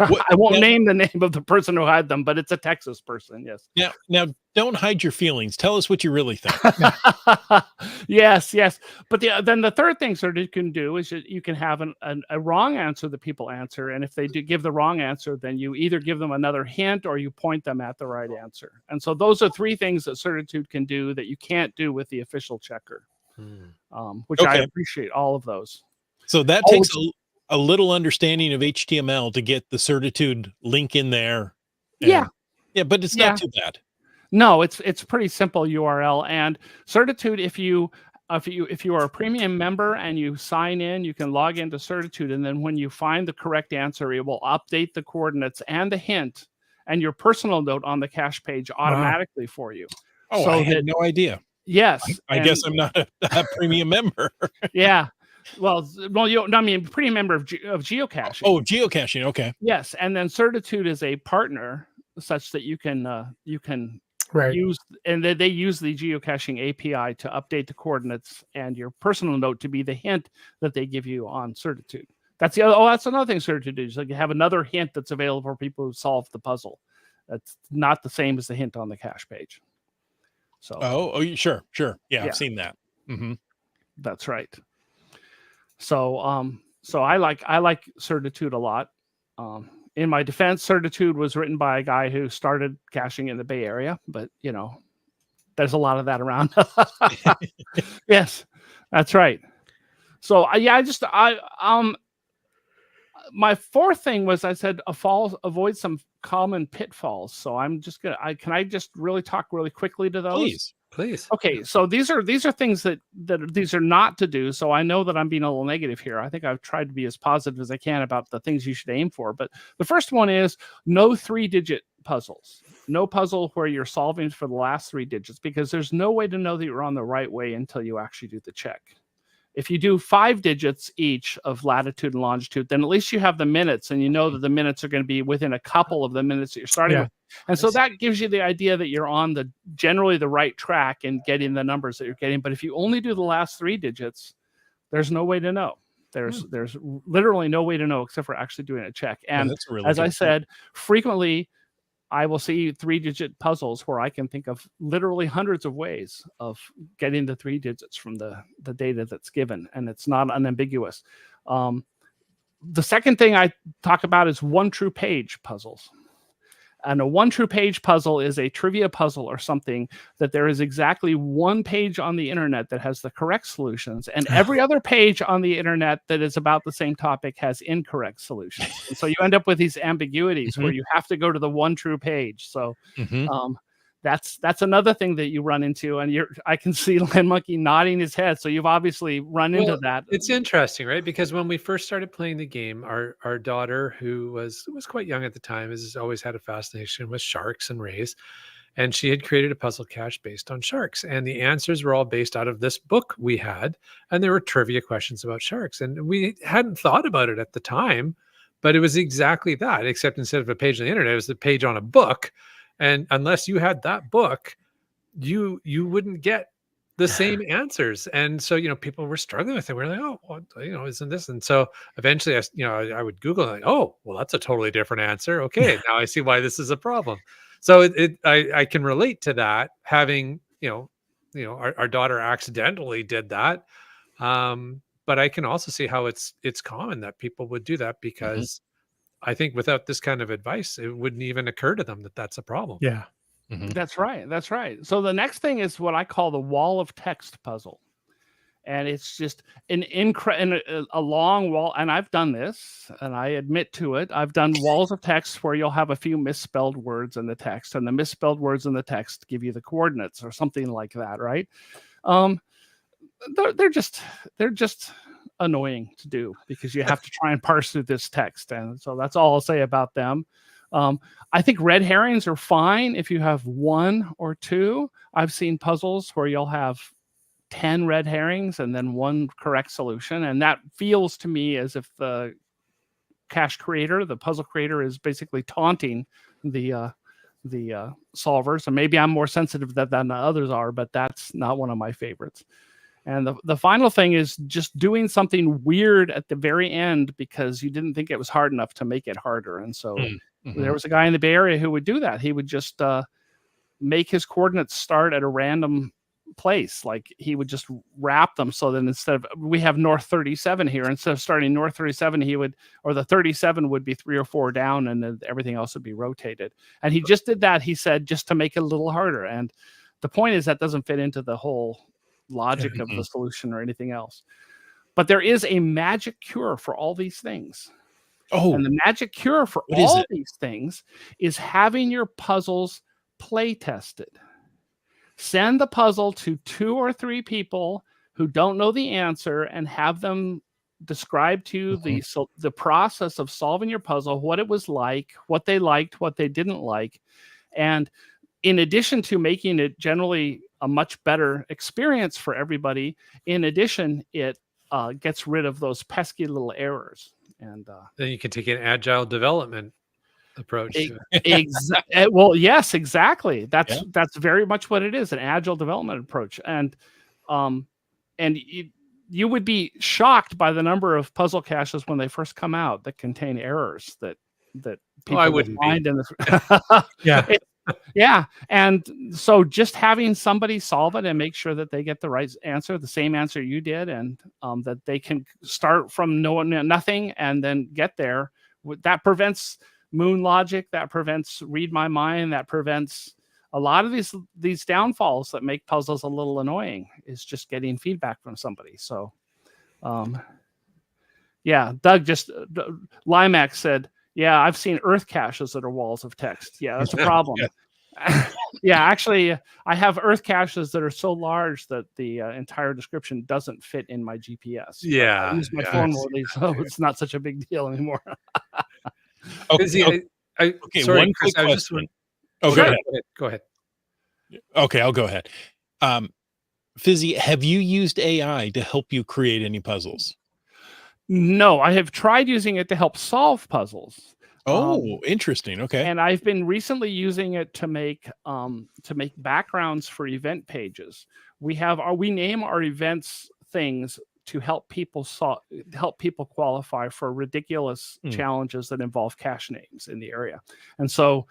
won't name the name of the person who had them, but it's a Texas person. Yes. Now, don't hide your feelings. Tell us what you really think. Yes. But then the third thing Certitude can do is you can have a wrong answer that people answer, and if they do give the wrong answer, then you either give them another hint or you point them at the right answer. And so those are 3 things that Certitude can do that you can't do with the official checker. Which I appreciate all of those. So that takes a little understanding of HTML to get the Certitude link in there. Yeah, but it's not too bad. No, it's pretty simple URL. And Certitude, if you if you are a premium member and you sign in, you can log into Certitude, and then when you find the correct answer, it will update the coordinates and the hint and your personal note on the cache page automatically for you. Oh, So I had that- no idea. Yes, I guess I'm not a premium member. yeah. Well, I mean, premium member of geocaching. Oh, geocaching. Okay. Yes, and then Certitude is a partner such that you can Right. use, and they use the geocaching API to update the coordinates and your personal note to be the hint that they give you on Certitude. That's that's another thing Certitude is. Like, you have another hint that's available for people who solve the puzzle. That's not the same as the hint on the cache page. So sure. Yeah, Yeah. I've seen that. Mm-hmm. that's right. So so I like Certitude a lot. In my defense, Certitude was written by a guy who started caching in the Bay Area, but there's a lot of that around. Yes, that's right. So my fourth thing was, I said avoid some common pitfalls. So I'm just gonna can I just really talk really quickly to those? Please. Okay, so these are things that these are not to do. So I know that I'm being a little negative here. I think I've tried to be as positive as I can about the things you should aim for. But the first one is no 3-digit puzzles. No puzzle where you're solving for the last 3 digits, because there's no way to know that you're on the right way until you actually do the check. If you do 5 digits each of latitude and longitude, then at least you have the minutes, and you know that the minutes are going to be within a couple of the minutes that you're starting with. And so that gives you the idea that you're on generally the right track and getting the numbers that you're getting. But if you only do the last 3 digits, there's no way to know. There's literally no way to know except for actually doing a check. And that's really as I good. said, frequently I will see 3-digit puzzles where I can think of literally hundreds of ways of getting the 3 digits from the data that's given, and it's not unambiguous. The second thing I talk about is 1 true page puzzles. And a 1 true page puzzle is a trivia puzzle or something that there is exactly 1 page on the internet that has the correct solutions, and every other page on the internet that is about the same topic has incorrect solutions. And so you end up with these ambiguities where you have to go to the 1 true page. So that's another thing that you run into, and I can see Land Monkey nodding his head. So you've obviously run into that. It's interesting, right? Because when we first started playing the game, our daughter, who was quite young at the time, has always had a fascination with sharks and rays. And she had created a puzzle cache based on sharks. And the answers were all based out of this book we had. And there were trivia questions about sharks. And we hadn't thought about it at the time, but it was exactly that, except instead of a page on the internet, it was the page on a book. And unless you had that book, you wouldn't get the same answers. And so, people were struggling with it. We're like, oh, what, isn't this? And so eventually I would Google, like, oh, well, that's a totally different answer. Okay. Now I see why this is a problem. So I can relate to that, having, our daughter accidentally did that. But I can also see how it's common that people would do that, because I think without this kind of advice, it wouldn't even occur to them that that's a problem. Yeah. That's right. That's right. So the next thing is what I call the wall of text puzzle. And it's just a long wall. And I've done this, and I admit to it. I've done walls of text where you'll have a few misspelled words in the text, and the misspelled words in the text give you the coordinates or something like that, right? They're just annoying to do, because you have to try and parse through this text. And so that's all I'll say about them. I think red herrings are fine if you have 1 or 2. I've seen puzzles where you'll have 10 red herrings and then 1 correct solution. And that feels to me as if the cache creator, the puzzle creator, is basically taunting the solvers. And maybe I'm more sensitive than the others are, but that's not one of my favorites. And the final thing is just doing something weird at the very end because you didn't think it was hard enough to make it harder. And so there was a guy in the Bay Area who would do that. He would just make his coordinates start at a random place. Like, he would just wrap them so that instead of, we have North 37 here, instead of starting North 37, the 37 would be 3 or 4 down, and then everything else would be rotated. And he just did that, he said, just to make it a little harder. And the point is that doesn't fit into the whole logic of the solution or anything else. But there is a magic cure for all these things. And the magic cure for all these things is having your puzzles play tested. Send the puzzle to 2 or 3 people who don't know the answer and have them describe to you the process of solving your puzzle, what it was like, what they liked, what they didn't like. And in addition to making it generally a much better experience for everybody, in addition, it gets rid of those pesky little errors. And then you can take an agile development approach to it. Well, yes, exactly. That's very much what it is, an agile development approach. And you would be shocked by the number of puzzle caches when they first come out that contain errors that people I wouldn't find in this. Yeah. Yeah. And so just having somebody solve it and make sure that they get the right answer, the same answer you did, and that they can start from nothing and then get there, that prevents moon logic, that prevents read my mind, that prevents a lot of these downfalls that make puzzles a little annoying, is just getting feedback from somebody. So, yeah, Doug Limax said, yeah, I've seen earth caches that are walls of text. Yeah, that's a problem. Yeah, actually, I have earth caches that are so large that the entire description doesn't fit in my GPS. Yeah, I use my phone more, so it's not such a big deal anymore. Okay, sorry, one Chris, quick I just question. want. Go ahead. Okay, I'll go ahead. Fizzy, have you used AI to help you create any puzzles? No, I have tried using it to help solve puzzles. Oh, interesting. Okay. And I've been recently using it to make backgrounds for event pages. We name our events things to help people qualify for ridiculous challenges that involve cache names in the area. And so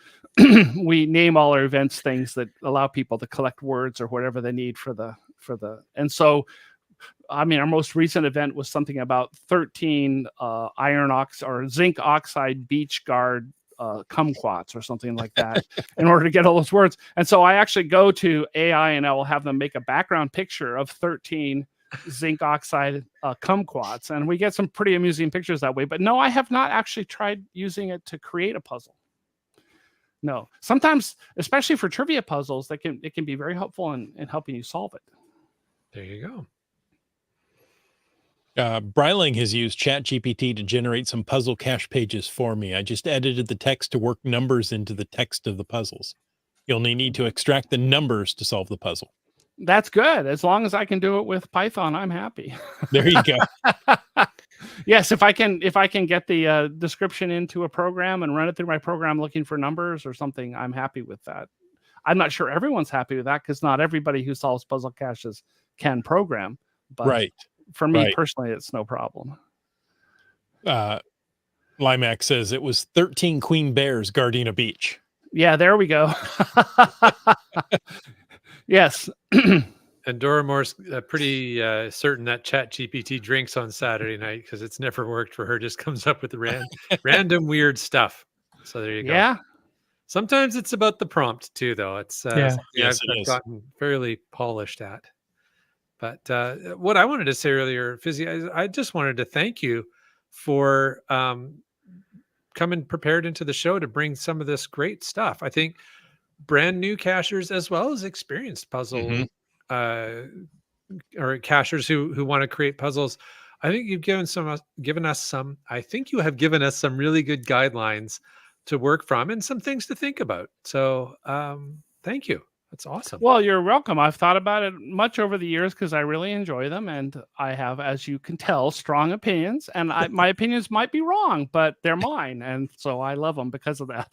we name all our events things that allow people to collect words or whatever they need for the. And so, I mean, our most recent event was something about 13 zinc oxide beach guard kumquats or something like that in order to get all those words. And so I actually go to AI and I will have them make a background picture of 13 zinc oxide kumquats, and we get some pretty amusing pictures that way. But no, I have not actually tried using it to create a puzzle. No, sometimes, especially for trivia puzzles, it can be very helpful in helping you solve it. There you go. Bryling has used ChatGPT to generate some puzzle cache pages for me. I just edited the text to work numbers into the text of the puzzles. You'll only need to extract the numbers to solve the puzzle. That's good. As long as I can do it with Python, I'm happy. There you go. Yes, if I can get the description into a program and run it through my program looking for numbers or something, I'm happy with that. I'm not sure everyone's happy with that because not everybody who solves puzzle caches can program. But right. For me personally, it's no problem. Limax says it was 13 queen bears guarding a beach. Yeah, there we go. Yes. And Dora Moore's pretty certain that ChatGPT drinks on Saturday night because it's never worked for her. Just comes up with random weird stuff. So there you go. Yeah. Sometimes it's about the prompt too, though. It's Yes, I've gotten fairly polished at. But what I wanted to say earlier, Fizzy, I just wanted to thank you for coming prepared into the show to bring some of this great stuff. I think brand new cachers as well as experienced puzzle or cachers who want to create puzzles. I think you've given us some. I think you have given us some really good guidelines to work from and some things to think about. So thank you. That's awesome. Well, you're welcome. I've thought about it much over the years because I really enjoy them. And I have, as you can tell, strong opinions. And my opinions might be wrong, but they're mine. And so I love them because of that.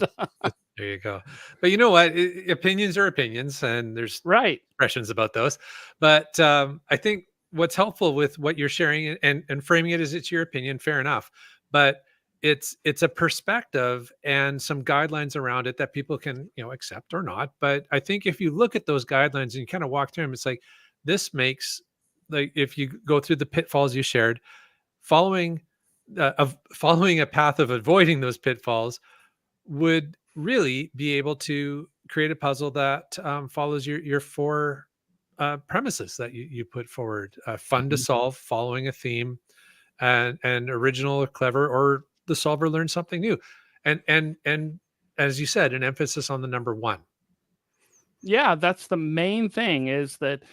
There you go. But you know what? Opinions are opinions, and there's expressions about those. But I think what's helpful with what you're sharing and framing it as it's your opinion, fair enough. But it's a perspective and some guidelines around it that people can, accept or not. But I think if you look at those guidelines and you kind of walk through them, it's like this makes, like, if you go through the pitfalls you shared, following a path of avoiding those pitfalls would really be able to create a puzzle that follows your four premises that you put forward: fun to solve, following a theme, and original or clever, or the solver learns something new, and as you said, an emphasis on the number one. Yeah, that's the main thing, is that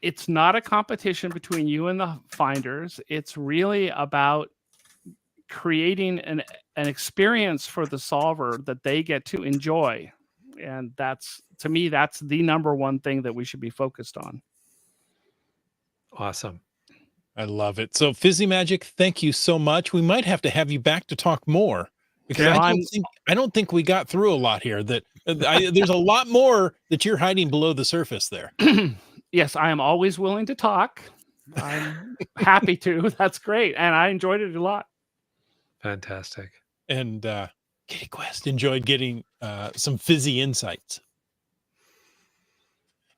it's not a competition between you and the finders. It's really about creating an experience for the solver that they get to enjoy. And that's, to me, that's the number one thing that we should be focused on. Awesome. I love it. So FizzyMagic, thank you so much. We might have to have you back to talk more, because Yeah, I don't think we got through a lot here. That there's a lot more that you're hiding below the surface there. Yes, I am always willing to talk. I'm happy to. That's great. And I enjoyed it a lot. Fantastic. And Kitty Quest enjoyed getting some fizzy insights.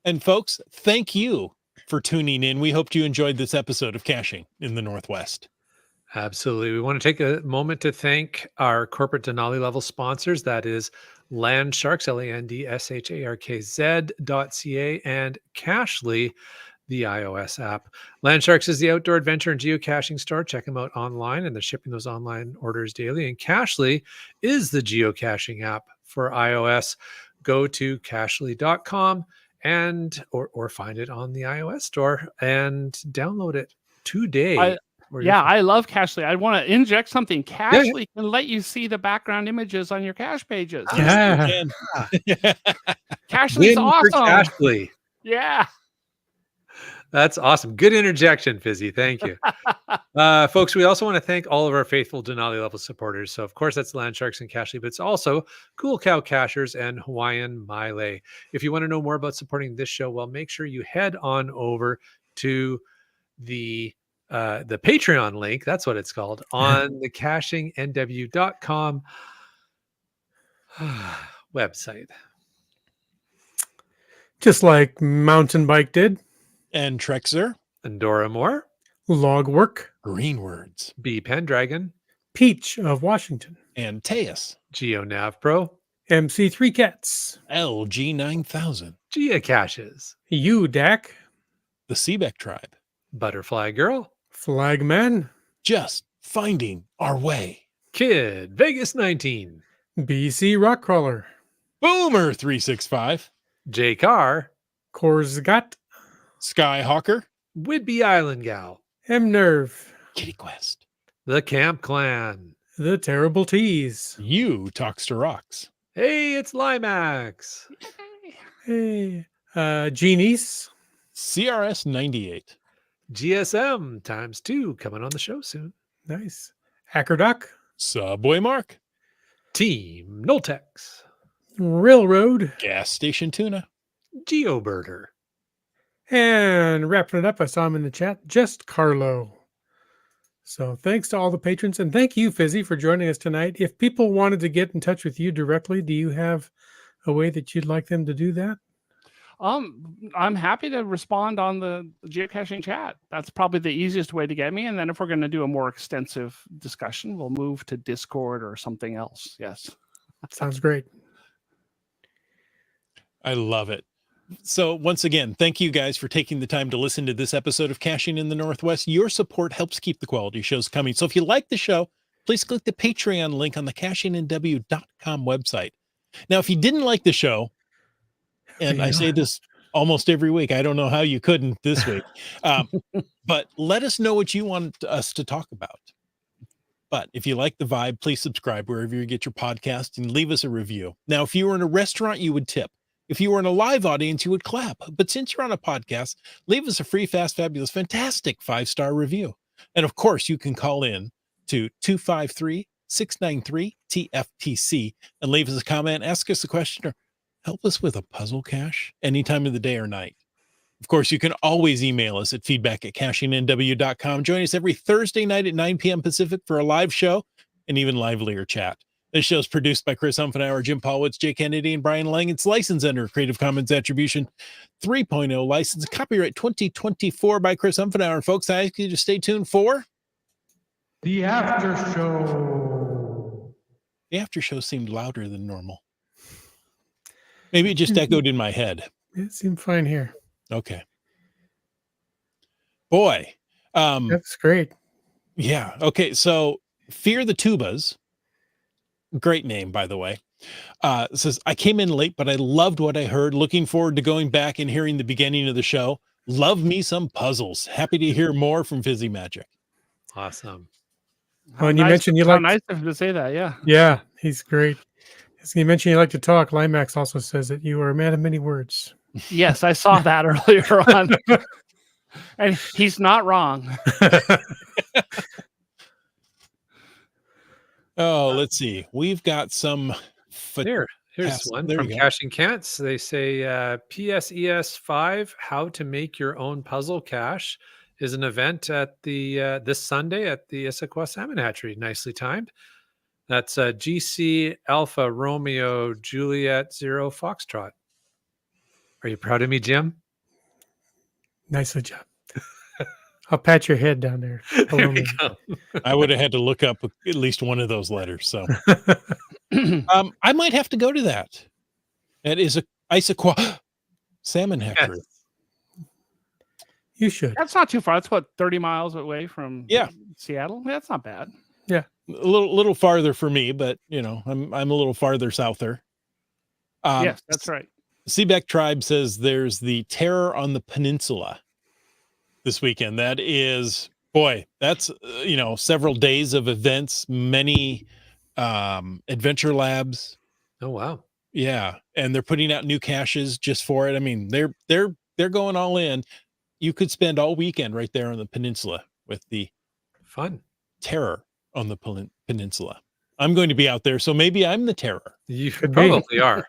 And folks, thank you for tuning in. We hope you enjoyed this episode of Caching in the Northwest. Absolutely. We want to take a moment to thank our corporate Denali level sponsors. That is Landsharks, LANDSHARKZ.ca, and Cachly, the iOS app. Landsharks is the outdoor adventure and geocaching store. Check them out online, and they're shipping those online orders daily. And Cachly is the geocaching app for iOS. Go to cachly.com and or find it on the iOS store and download it today. I love Cachly. I want to inject something. Cachly can let you see the background images on your cache pages. Yeah. Cachly's awesome. Cachly. Yeah. That's awesome. Good interjection, Fizzy. Thank you. Folks, we also want to thank all of our faithful Denali level supporters. So, of course, that's Landsharks and Cachly, but it's also Cool Cow Cachers and Hawaiian Maile. If you want to know more about supporting this show, well, make sure you head on over to the Patreon link. That's what it's called, on the cachingnw.com website. Just like Mountain Bike did. And Trexer, And Dora Moore, Log Work, Green Words, B Pendragon, Peach of Washington, and Teus, GeoNav Pro, MC3 Cats, LG9000, Geocaches, UDAC, the Seebeck Tribe, Butterfly Girl, Flagman, just finding our way, Kid Vegas 19, BC Rockcrawler, Boomer 365, J Car, Korsgat, Skyhawker, Whidbey Island Gal, M-Nerve, Kitty Quest, The Camp Clan. The Terrible Teas, you talks to rocks, Hey, it's Limax. hey, Genies, CRS 98, GSM ×2 coming on the show soon. nice, Ackerdock, Subway Mark, Team Noltex, Railroad, Gas Station Tuna, GeoBirder. and wrapping it up, I saw him in the chat, Just Carlo. So thanks to all the patrons, and thank you, Fizzy, for joining us tonight. If people wanted to get in touch with you directly, do you have a way that you'd like them to do that? I'm happy to respond on the geocaching chat. That's probably the easiest way to get me. And then if we're going to do a more extensive discussion, we'll move to Discord or something else. Yes. Sounds great. I love it. So once again, thank you guys for taking the time to listen to this episode of Caching in the Northwest. Your support helps keep the quality shows coming. So if you like the show, please click the Patreon link on the cachingnw.com website. Now, if you didn't like the show, and I say this almost every week, I don't know how you couldn't this week, but let us know what you want us to talk about. But if you like the vibe, please subscribe wherever you get your podcast and leave us a review. Now, if you were in a restaurant, you would tip. If you were in a live audience, you would clap. But since you're on a podcast, leave us a free, fast, fabulous, fantastic 5-star review. And of course, you can call in to 253-693-TFTC and leave us a comment, ask us a question, or help us with a puzzle cache any time of the day or night. Of course, you can always email us at feedback@cachingnw.com. Join us every Thursday night at 9 p.m. Pacific for a live show and even livelier chat. This show is produced by Chris Humphenauer, Jim Paulwitz, Jay Kennedy, and Brian Lang. It's licensed under Creative Commons Attribution 3.0 license. Copyright 2024 by Chris Humphenauer. And folks, I ask you to stay tuned for The After Show. the after show. Seemed louder than normal. Maybe it just echoed in my head. It seemed fine here. Okay. Boy. That's great. Yeah. Okay. So Fear the Tubas. Great name, by the way. Says, I came in late, but I loved what I heard. Looking forward to going back and hearing the beginning of the show. Love me some puzzles. Happy to hear more from FizzyMagic. Awesome. Well, and you mentioned you how like nice of him to say that. Yeah. Yeah, he's great. As you mentioned you like to talk. Limax also says that you are a man of many words. Yes, I saw that earlier on, and he's not wrong. Oh, let's see. We've got some. Here's Yes, one there from you go. Caching Cants. They say PSES 5, How to Make Your Own Puzzle Cache, is an event at the this Sunday at the Issaquah Salmon Hatchery. Nicely timed. That's GC Alpha Romeo Juliet 0 Foxtrot. Are you proud of me, Jim? Nicely job. I'll pat your head down there. There we go. I would have had to look up at least one of those letters. So I might have to go to that. That is a Issaquah Salmon Hatchery. Yes. You should. That's not too far. That's what 30 miles away from Seattle. That's not bad. A little farther for me, but I'm a little farther souther. Yes, that's right. Seabeck Tribe says there's the Terror on the Peninsula this weekend. That is, boy, that's several days of events, many adventure labs. Oh wow. Yeah, and they're putting out new caches just for it. I mean, they're going all in. You could spend all weekend right there on the peninsula with the Fun. Terror on the peninsula. I'm going to be out there, so maybe I'm the terror. You Could be. probably are.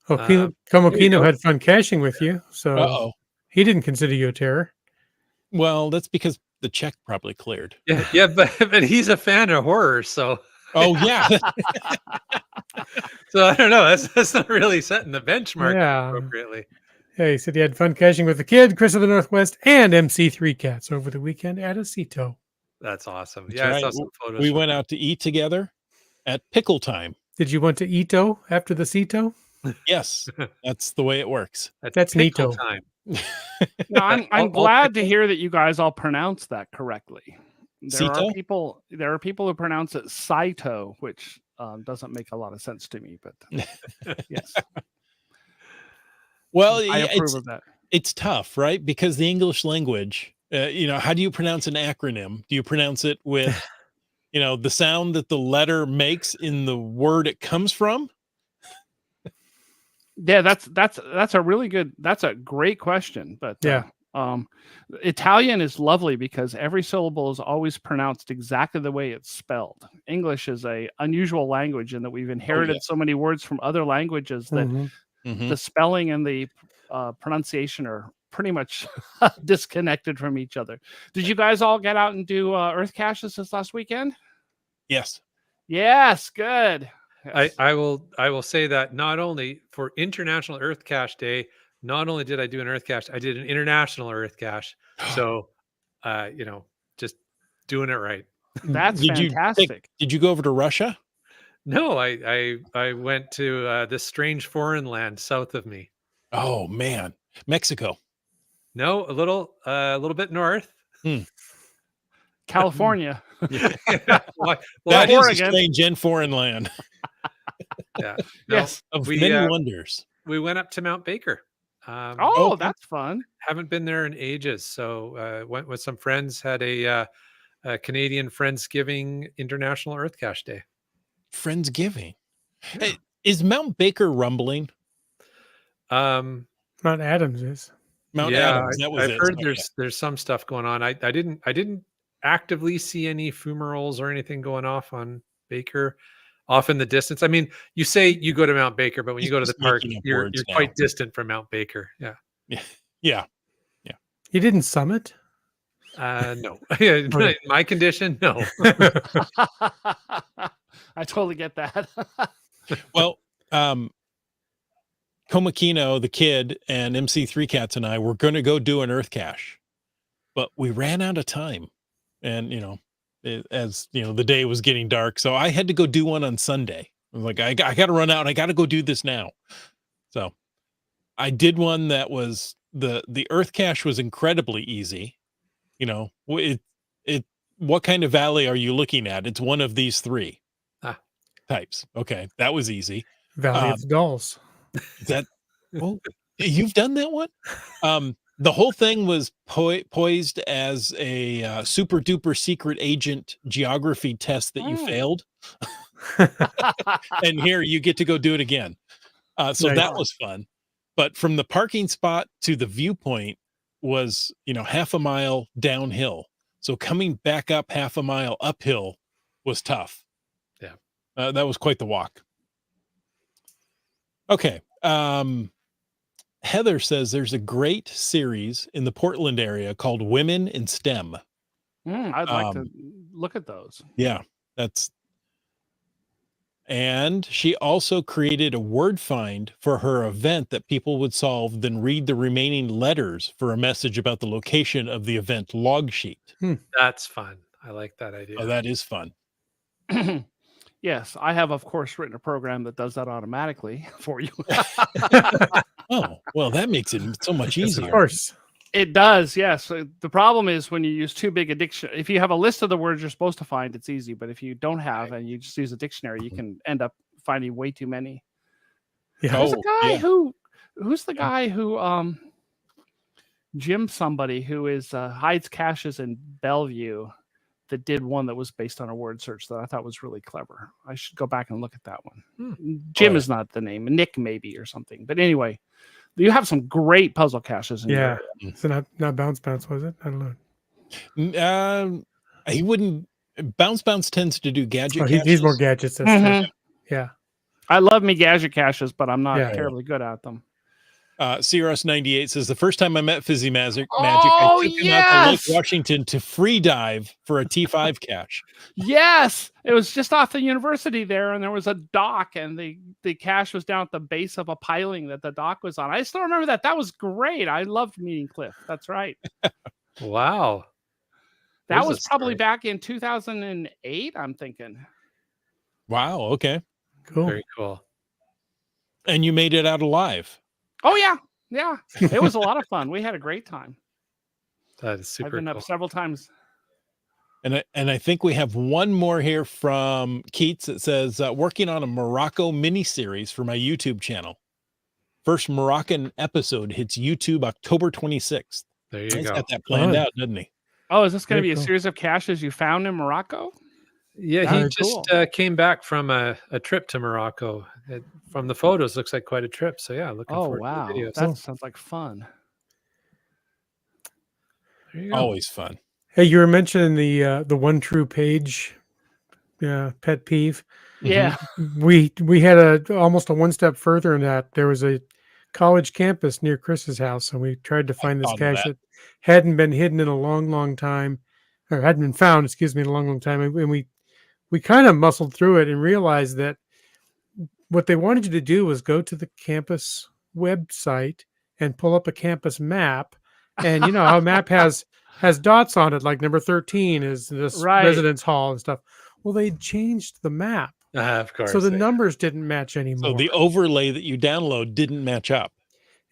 Oh, there you Komokino go. had fun caching with you, so Uh-oh. he didn't consider you a terror. Well, that's because the check probably cleared. Yeah, but he's a fan of horror, so Oh, yeah. so I don't know. That's not really setting the benchmark Yeah. appropriately. Yeah, he said he had fun caching with the kid, Chris of the Northwest, and MC3 Cats over the weekend at Aceto. That's awesome. That's Yeah, I right. saw some photos. We from went it. out to eat together at pickle time. Did you want to Ito after the Ceto? Yes, that's the way it works. That's pickle neato. time. No, I'm All glad to pickle? hear that you guys all pronounce that correctly. There are Ceto? people who pronounce it Saito, which doesn't make a lot of sense to me. But yes, Well, I approve of that. it's tough, right? Because the English language, how do you pronounce an acronym? Do you pronounce it with, the sound that the letter makes in the word it comes from? Yeah, that's a great question. But Yeah. Italian is lovely because every syllable is always pronounced exactly the way it's spelled. English is a unusual language in that we've inherited so many words from other languages that Mhm. Mhm. the spelling and the pronunciation are pretty much disconnected from each other. Did you guys all get out and do earth caches this last weekend? Yes. Yes, good. Yes. I will say that not only for International Earth Cache Day, not only did I do an Earth Cache, I did an International Earth Cache. So, just doing it right. That's Did you fantastic. Did you go over to Russia? No, I went to this strange foreign land south of me. Oh man, Mexico. No, a little bit north. California. Well, That is a Oregon. strange and foreign land yeah. No, Yes. of We, many wonders. we went up to Mount Baker. Oh, okay. that's fun. Haven't been there in ages, so went with some friends. Had a Canadian Friendsgiving International Earth Cache Day. Friendsgiving. Yeah. Hey, is Mount Baker rumbling? Um, Mount Adams is. Mount yeah, Adams. That was I've it. heard Okay. there's some stuff going on. I didn't actively see any fumaroles or anything going off on Baker off in the distance. I mean, you say you go to Mount Baker, but when you go to the Just park, making up you're words now. quite distant from Mount Baker. Yeah. Yeah. You didn't summit? No. In my condition, no. I totally get that. Well, Komokino, the kid, and MC3 Cats and I were going to go do an earth cache, but we ran out of time. And, the day was getting dark. So I had to go do one on Sunday. I was like, I got to run out. I got to go do this now. So I did one that was the earth cache was incredibly easy. What kind of valley are you looking at? It's one of these three types. Okay. That was easy. Valley of the Dolls. That, well, You've done that one? The whole thing was poised as a super duper secret agent geography test that you Mm. failed. And here you get to go do it again. So Nice. that was fun. But from the parking spot to the viewpoint was, half a mile downhill. So coming back up half a mile uphill was tough. Yeah. That was quite the walk. Okay. Heather says there's a great series in the Portland area called Women in STEM. I'd like to look at those. Yeah, and she also created a word find for her event that people would solve, then read the remaining letters for a message about the location of the event log sheet. That's fun. I like that idea. Oh, that is fun. Yes, I have, of course, written a program that does that automatically for you. Oh, well, that makes it so much Yes, easier. of course. It does, yes. The problem is when you use too big a dictionary. If you have a list of the words you're supposed to find, it's easy. But if you don't have and you just use a dictionary, you can end up finding way too many. Yeah. Who's the guy yeah. who's the guy who Jim somebody who is hides caches in Bellevue that did one that was based on a word search that I thought was really clever. I should go back and look at that one. Jim is not the name, Nick maybe or something. But anyway, you have some great puzzle caches in Yeah. your So not bounce, was it? I don't know. He wouldn't. Bounce tends to do gadget. Oh, he's more gadgets. That's Mhm. true. Yeah. I love me gadget caches, but I'm not Yeah. terribly good at them. CRS98 says the first time I met FizzyMagic, Oh, I took him out to Lake yes! Washington to free dive for a T5 cache. Yes, it was just off the university there, and there was a dock, and the cache was down at the base of a piling that the dock was on. I still remember that. That was great. I loved meeting Cliff. That's right. Wow. That There's a was probably story. back in 2008, I'm thinking. Wow. Okay. Cool. Very cool. And you made it out alive. Oh, yeah. Yeah. It was a lot of fun. We had a great time. That is super I've been cool. up several times. And I think we have one more here from Keats that says, working on a Morocco miniseries for my YouTube channel. First Moroccan episode hits YouTube October 26th. There you He's go. got that planned Fun. out, doesn't he? Oh, is this going to Very be a cool. series of caches you found in Morocco? Yeah, Very he just cool. came back from a trip to Morocco. From the photos, looks like quite a trip. So yeah, looking Oh, forward wow. to the videos. That sounds like fun. There you go. Always fun. Hey, you were mentioning the one true page pet peeve. Yeah. We had almost a one step further in that. There was a college campus near Chris's house, and we tried to find this thought of cache that. that hadn't been hidden in a long time, or hadn't been found, excuse me, in a long time. And we kind of muscled through it and realized that what they wanted you to do was go to the campus website and pull up a campus map. And you know how a map has dots on it, like number 13 is this Right. residence hall and stuff. Well, they changed the map, Of course. so the they- numbers didn't match anymore. So the overlay that you download didn't match up.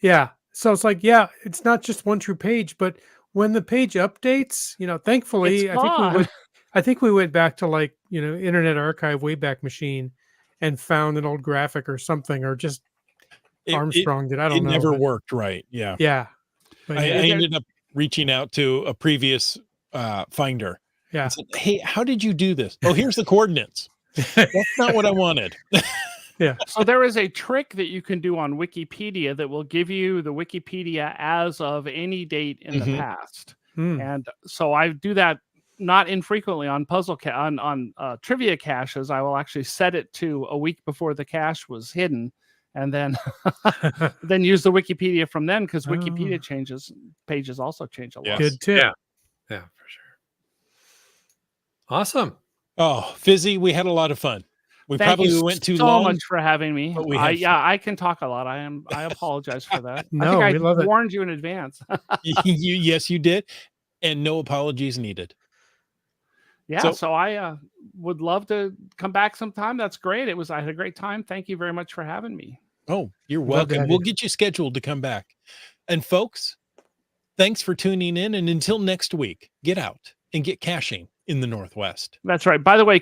Yeah. So it's like, yeah, it's not just one true page, but when the page updates, thankfully, It's fun. I think we went back to like, Internet Archive Wayback Machine and found an old graphic or something, or just Armstrong did. I don't It know. never but worked right. Yeah. Yeah. But I yeah, ended up reaching out to a previous finder. yeah. And said, hey, how did you do this? Oh, here's the coordinates. That's not what I wanted. So there is a trick that you can do on Wikipedia that will give you the Wikipedia as of any date in the Mhm. past. Hmm. And so I do that not infrequently on on trivia caches. I will actually set it to a week before the cache was hidden, and then then use the Wikipedia from then, because Wikipedia pages also change a lot. Yes. Good tip. Yeah, for sure. Awesome. Oh, Fizzy, we had a lot of fun. We Thank probably you went too so long. much for having me. but we had I can talk a lot. I apologize for that. No, I think I we love it. warned you in advance. Yes, you did. And no apologies needed. Yeah, so I would love to come back sometime. That's great. I had a great time. Thank you very much for having me. Oh, you're Love to welcome. have We'll you. get you scheduled to come back. And folks, thanks for tuning in. And until next week, get out and get caching in the Northwest. That's right. By the way,